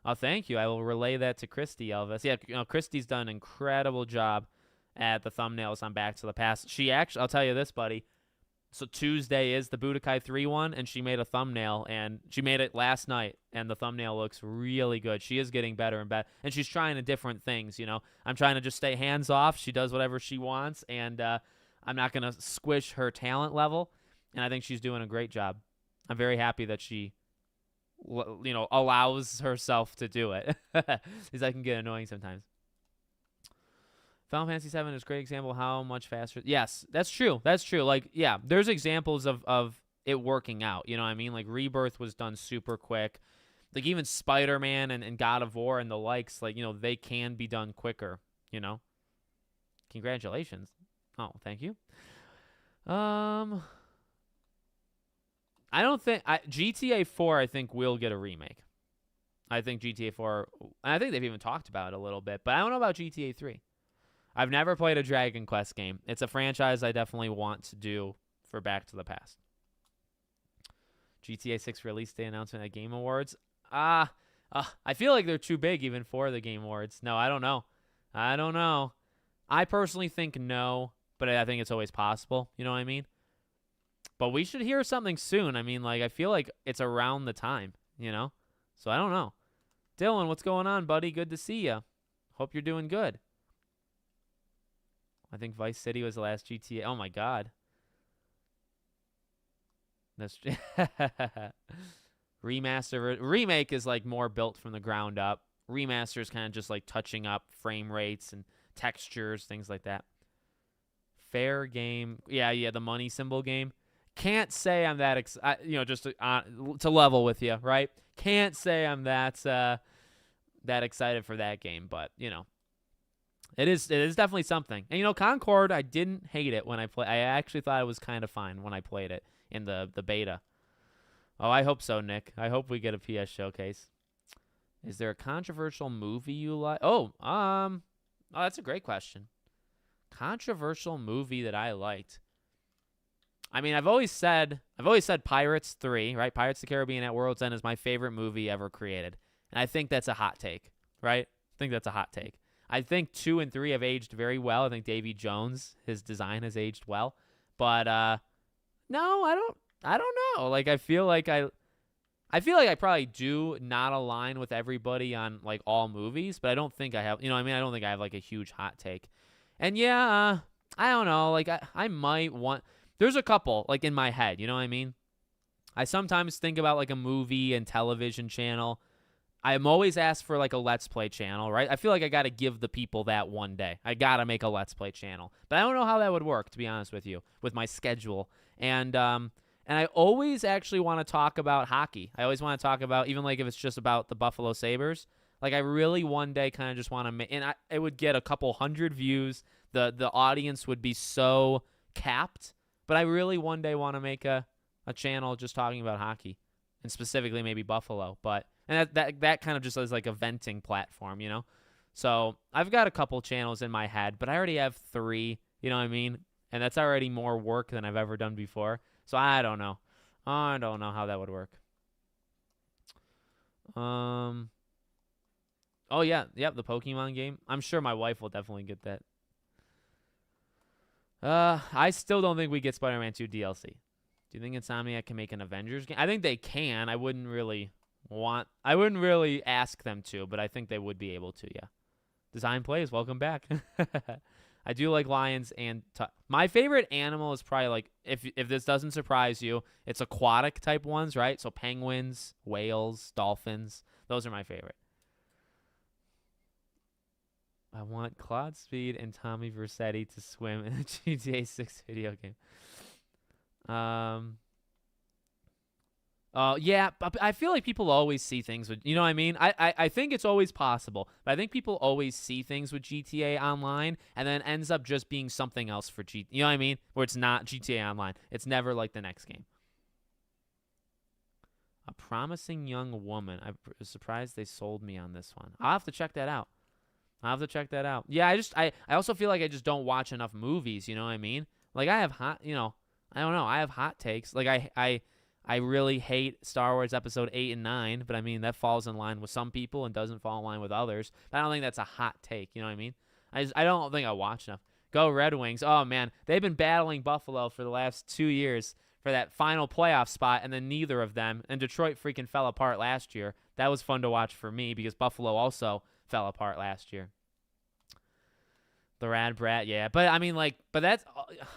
Oh, thank you. I will relay that to Christy, Elvis. Yeah, Christy's done an incredible job at the thumbnails on Back to the Past. She actually, I'll tell you this, buddy. So Tuesday is the Budokai 3 one, and she made a thumbnail, and she made it last night, and the thumbnail looks really good. She is getting better and better, and she's trying different things, I'm trying to just stay hands-off. She does whatever she wants, and I'm not going to squish her talent level, and I think she's doing a great job. I'm very happy that she, allows herself to do it, because I can get annoying sometimes. Final Fantasy VII is a great example of how much faster. Yes, that's true. That's true. Like, yeah, there's examples of it working out. You know what I mean? Like, Rebirth was done super quick. Like, even Spider-Man and God of War and the likes, like, they can be done quicker, Congratulations. Oh, thank you. I don't think... GTA 4, I think, will get a remake. I think GTA 4... I think they've even talked about it a little bit, but I don't know about GTA 3. I've never played a Dragon Quest game. It's a franchise I definitely want to do for Back to the Past. GTA 6 release day announcement at Game Awards. I feel like they're too big even for the Game Awards. No, I don't know. I personally think no, but I think it's always possible. You know what I mean? But we should hear something soon. I mean, like, I feel like it's around the time, you know? So I don't know. Dylan, what's going on, buddy? Good to see you. Hope you're doing good. I think Vice City was the last GTA. Oh, my God. That's remake is like more built from the ground up. Remaster is kind of just like touching up frame rates and textures, things like that. Fair game. Yeah, the money symbol game. Can't say I'm that just to level with you, right? Can't say I'm that excited for that game, but it is definitely something. And Concord, I didn't hate it when I played. I actually thought it was kind of fine when I played it in the beta. Oh, I hope so, Nick. I hope we get a PS showcase. Is there a controversial movie you like? Oh, that's a great question. Controversial movie that I liked. I mean, I've always said Pirates 3, right? Pirates of the Caribbean at World's End is my favorite movie ever created. And I think that's a hot take, right? I think that's a hot take. I think 2 and 3 have aged very well. I think Davy Jones, his design has aged well. But no, I don't know. Like I feel like I probably do not align with everybody on like all movies, but I don't think I have, I don't think I have like a huge hot take. And yeah, I don't know. Like I might want. There's a couple like in my head. You know what I mean? I sometimes think about like a movie and television channel. I'm always asked for like a Let's Play channel, right? I feel like I got to give the people that one day. I got to make a Let's Play channel. But I don't know how that would work, to be honest with you, with my schedule. And I always actually want to talk about hockey. I always want to talk about, even like if it's just about the Buffalo Sabres. Like I really one day kind of just want to make, and it would get a couple hundred views. The audience would be so capped. But I really one day want to make a channel just talking about hockey, and specifically maybe Buffalo. And that kind of just is like a venting platform, So I've got a couple channels in my head, but I already have 3, you know what I mean? And that's already more work than I've ever done before. So I don't know. I don't know how that would work. Oh yeah, the Pokemon game. I'm sure my wife will definitely get that. I still don't think we get Spider-Man 2 DLC. Do you think Insomniac can make an Avengers game? I think they can. I wouldn't really ask them to, but I think they would be able to, yeah. Design Plays, welcome back. I do like lions and my favorite animal is probably like, if this doesn't surprise you, it's aquatic type ones, right? So penguins, whales, dolphins, those are my favorite. I want Claude Speed and Tommy Vercetti to swim in a GTA 6 video game. Yeah, but I feel like people always see things with, you know what I mean? I think it's always possible, but I think people always see things with GTA Online and then ends up just being something else for you know what I mean? Where it's not GTA Online. It's never like the next game. A Promising Young Woman. I was surprised they sold me on this one. I'll have to check that out. Yeah, I also feel like I just don't watch enough movies, you know what I mean? Like I have I don't know, I have hot takes. Like I really hate Star Wars Episode 8 and 9, but I mean, that falls in line with some people and doesn't fall in line with others. But I don't think that's a hot take, you know what I mean? I don't think I watch enough. Go Red Wings. Oh, man, they've been battling Buffalo for the last 2 years for that final playoff spot, and then neither of them. And Detroit freaking fell apart last year. That was fun to watch for me because Buffalo also fell apart last year. The Rad Brat, yeah. But, I mean, but that's,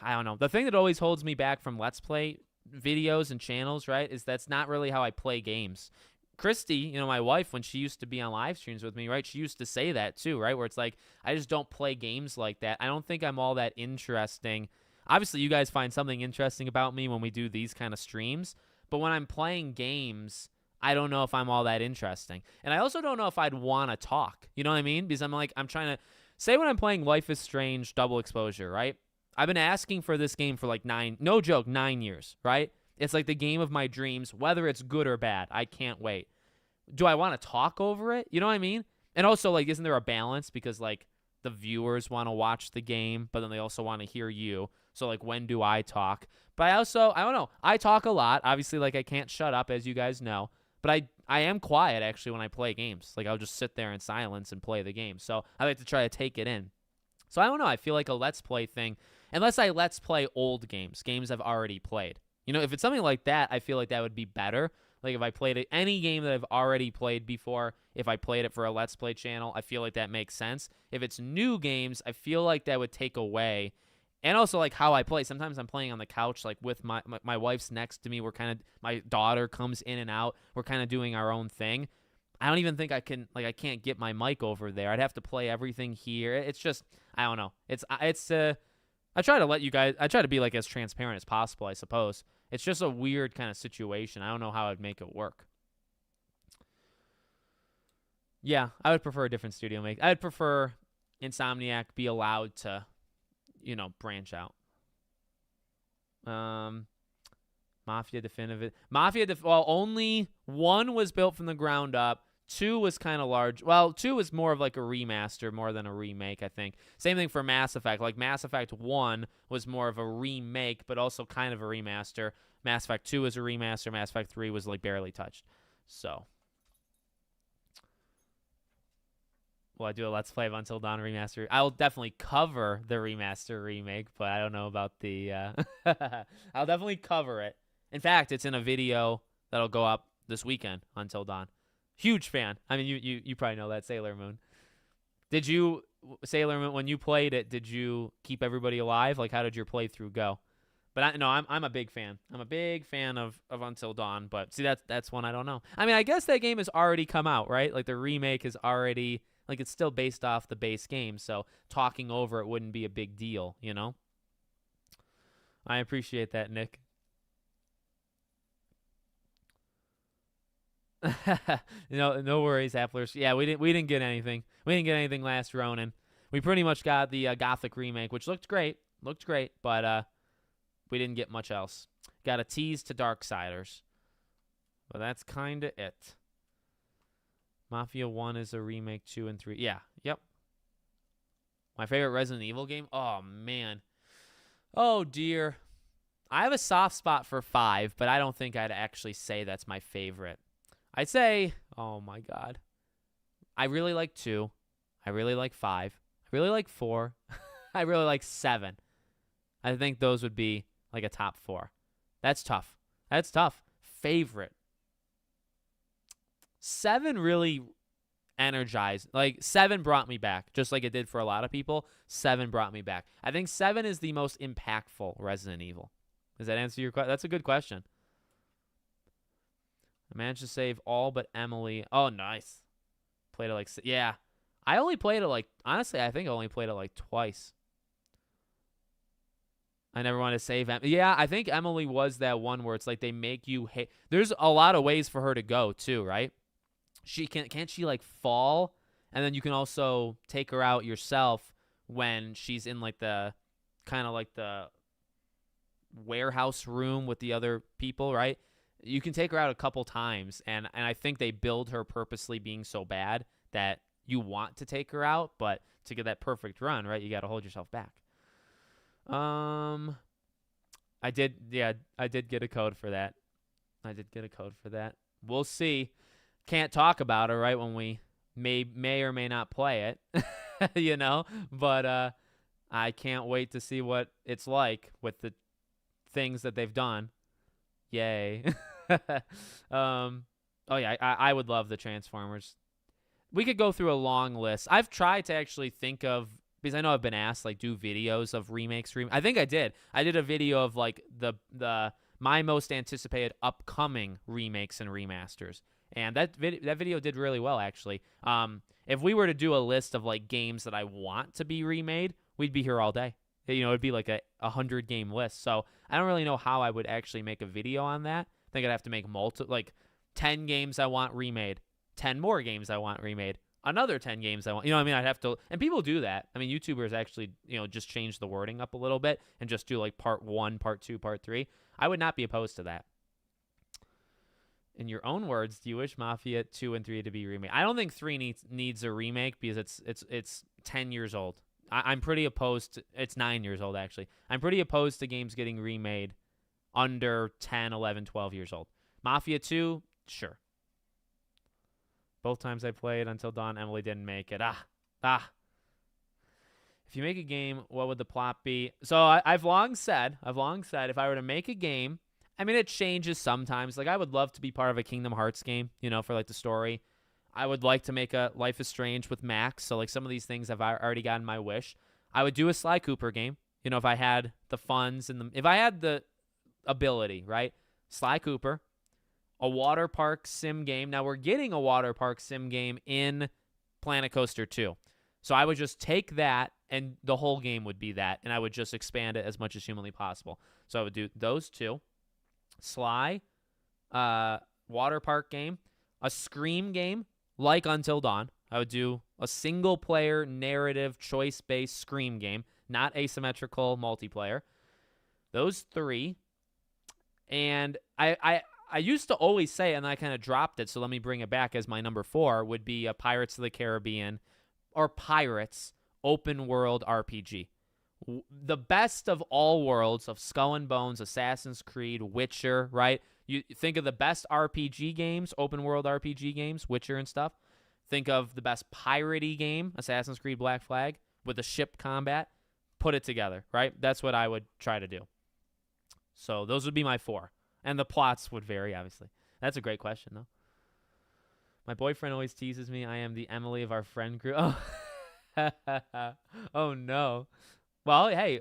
I don't know. The thing that always holds me back from Let's Play videos and channels, right, is that's not really how I play games. Christy, my wife, when she used to be on live streams with me, right, she used to say that too, right, where it's like, I just don't play games like that. I don't think I'm all that interesting. Obviously, you guys find something interesting about me when we do these kind of streams, but when I'm playing games, I don't know if I'm all that interesting. And I also don't know if I'd want to talk, you know what I mean? Because I'm trying to, say when I'm playing Life is Strange Double Exposure, right? I've been asking for this game for like 9 years, right? It's like the game of my dreams, whether it's good or bad. I can't wait. Do I want to talk over it? You know what I mean? And also, like, isn't there a balance? Because, like, the viewers want to watch the game, but then they also want to hear you. So, like, when do I talk? But I don't know. I talk a lot. Obviously, like, I can't shut up, as you guys know. but I am quiet actually when I play games. Like I'll just sit there in silence and play the game. So I like to try to take it in. So I don't know. I feel like a Let's Play thing, unless I Let's Play old games I've already played. If it's something like that, I feel like that would be better. Like if I played any game that I've already played before, if I played it for a Let's Play channel, I feel like that makes sense. If it's new games, I feel like that would take away. And also like how I play. Sometimes I'm playing on the couch, like with my wife's next to me. My daughter comes in and out. We're kind of doing our own thing. I don't even think I can't get my mic over there. I'd have to play everything here. It's just, I don't know. I try to be like as transparent as possible, I suppose. It's just a weird kind of situation. I don't know how I'd make it work. Yeah, I would prefer a different studio make. I would prefer Insomniac be allowed to, branch out. Mafia Definitive. Well, only 1 was built from the ground up. 2 was kind of large. Well, 2 was more of like a remaster more than a remake, I think. Same thing for Mass Effect. Like Mass Effect 1 was more of a remake, but also kind of a remaster. Mass Effect 2 was a remaster. Mass Effect 3 was like barely touched. So, will I do a Let's Play of Until Dawn remaster? I will definitely cover the remaster remake, but I don't know about the... I'll definitely cover it. In fact, it's in a video that'll go up this weekend, Until Dawn. Huge fan. I mean, you probably know that, Sailor Moon. Did you, Sailor Moon, when you played it, did you keep everybody alive? Like, how did your playthrough go? But I'm a big fan. I'm a big fan of Until Dawn. But see, that's one I don't know. I mean, I guess that game has already come out, right? Like the remake is already, like it's still based off the base game. So talking over it wouldn't be a big deal, I appreciate that, Nick. No worries, Applers. Yeah, we didn't get anything. We didn't get anything last Ronin. We pretty much got the Gothic remake, which looked great, but we didn't get much else. Got a tease to Darksiders, but that's kind of it. Mafia 1 is a remake. 2 and 3, yeah, yep. My favorite Resident Evil game. Oh man, oh dear. I have a soft spot for 5, but I don't think I'd actually say that's my favorite. I'd say, oh my God, I really like 2. I really like 5. I really like 4. I really like 7. I think those would be like a top 4. That's tough. Favorite. 7 really energized. Like 7 brought me back, just like it did for a lot of people. 7 brought me back. I think 7 is the most impactful Resident Evil. Does that answer your question? That's a good question. I managed to save all but Emily. Oh, nice. Played it like... Yeah. I only played it like... Honestly, I think I only played it like twice. I never wanted to save Emily. Yeah, I think Emily was that one where it's like they make you hate... There's a lot of ways for her to go, too, right? Can't she, like, fall? And then you can also take her out yourself when she's in, like, the... Kind of like the warehouse room with the other people, right? You can take her out a couple times, and I think they build her purposely being so bad that you want to take her out, but to get that perfect run, right, you got to hold yourself back. I did get a code for that. We'll see. Can't talk about it, right, when we may or may not play it, but I can't wait to see what it's like with the things that they've done. Yay. Oh yeah, I would love the Transformers. We could go through a long list. I've tried to actually think of, because I know I've been asked, like, do videos of remakes. I think I did. I did a video of like the my most anticipated upcoming remakes and remasters, and that video did really well actually. If we were to do a list of like games that I want to be remade, we'd be here all day. It'd be like a 100-game list. So I don't really know how I would actually make a video on that. I think I'd have to make 10 games I want remade, 10 more games I want remade, another 10 games I want. I'd have to, and people do that. I mean, YouTubers actually, just change the wording up a little bit and just do like part 1, part 2, part 3. I would not be opposed to that. In your own words, do you wish Mafia 2 and 3 to be remade? I don't think 3 needs a remake because it's 10 years old. I'm pretty opposed to, it's 9 years old actually. I'm pretty opposed to games getting remade under 10, 11, 12 years old. Mafia 2, sure. Both times I played Until Dawn, Emily didn't make it. Ah. If you make a game, what would the plot be? So I've long said if I were to make a game, I mean, it changes sometimes. Like, I would love to be part of a Kingdom Hearts game, for like the story. I would like to make a Life is Strange with Max. So like some of these things I've already gotten my wish. I would do a Sly Cooper game, if I had the funds and if I had the ability, right? Sly Cooper, a water park sim game. Now we're getting a water park sim game in Planet Coaster 2. So I would just take that and the whole game would be that. And I would just expand it as much as humanly possible. So I would do those two. Sly, water park game, a Scream game like Until Dawn. I would do a single-player narrative choice-based Scream game, not asymmetrical multiplayer. Those three. And I used to always say, and I kind of dropped it, so let me bring it back as my number 4, would be a Pirates of the Caribbean or Pirates open world RPG. The best of all worlds of Skull and Bones, Assassin's Creed, Witcher, right? You think of the best RPG games, open world RPG games, Witcher and stuff. Think of the best piratey game, Assassin's Creed Black Flag, with the ship combat. Put it together, right? That's what I would try to do. So those would be my 4. And the plots would vary, obviously. That's a great question, though. My boyfriend always teases me I am the Emily of our friend group. Oh, oh no. Well, hey,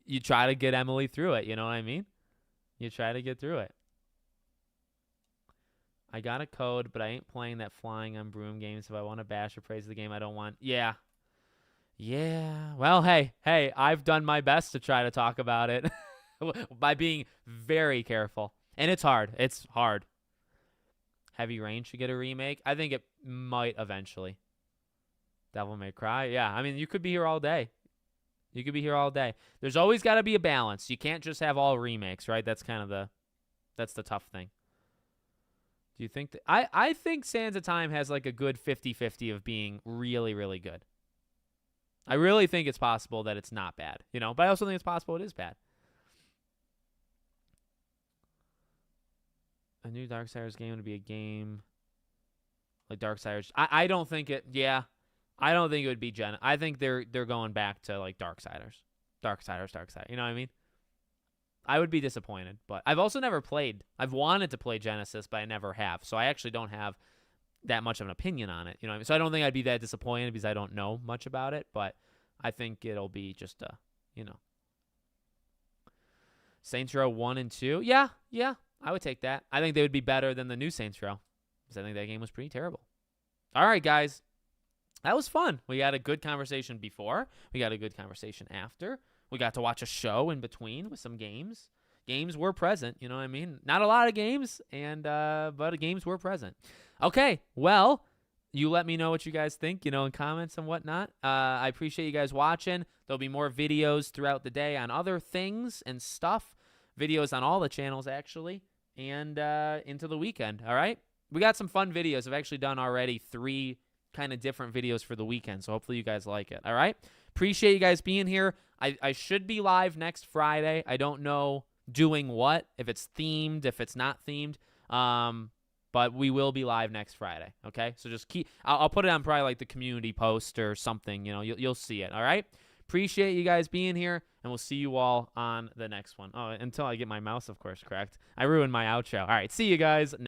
you try to get Emily through it, you know what I mean? You try to get through it. I got a code, but I ain't playing that Flying on Broom games. If I want to bash or praise the game, I don't want. Yeah. Well, hey, I've done my best to try to talk about it by being very careful. And it's hard. It's hard. Heavy Rain should get a remake. I think it might eventually. Devil May Cry. Yeah, I mean, you could be here all day. There's always got to be a balance. You can't just have all remakes, right? That's kind of that's the tough thing. Do you think that I think Sands of Time has like a good 50-50 of being really, really good. I really think it's possible that it's not bad, but I also think it's possible it is bad. A new Darksiders game would be a game like Darksiders. I don't think it. Yeah, I don't think it would be Gen. I think they're going back to like Darksiders. You know what I mean? I would be disappointed, but I've also never played. I've wanted to play Genesis, but I never have. So I actually don't have that much of an opinion on it. You know what I mean? So I don't think I'd be that disappointed because I don't know much about it, but I think it'll be just Saints Row 1 and 2. Yeah, I would take that. I think they would be better than the new Saints Row because I think that game was pretty terrible. All right, guys. That was fun. We had a good conversation before. We got a good conversation after. We got to watch a show in between with some games. Games were present, you know what I mean? Not a lot of games, but games were present. Okay, well, you let me know what you guys think, in comments and whatnot. I appreciate you guys watching. There'll be more videos throughout the day on other things and stuff. Videos on all the channels, actually, and into the weekend, all right? We got some fun videos. I've actually done already 3 kind of different videos for the weekend, so hopefully you guys like it, all right? Appreciate you guys being here. I should be live next Friday. I don't know doing what, if it's themed, if it's not themed, but we will be live next Friday, okay? So just I'll put it on probably like the community post or something, you'll see it, all right? Appreciate you guys being here, and we'll see you all on the next one. Oh, until I get my mouse, of course, correct. I ruined my outro. All right, see you guys.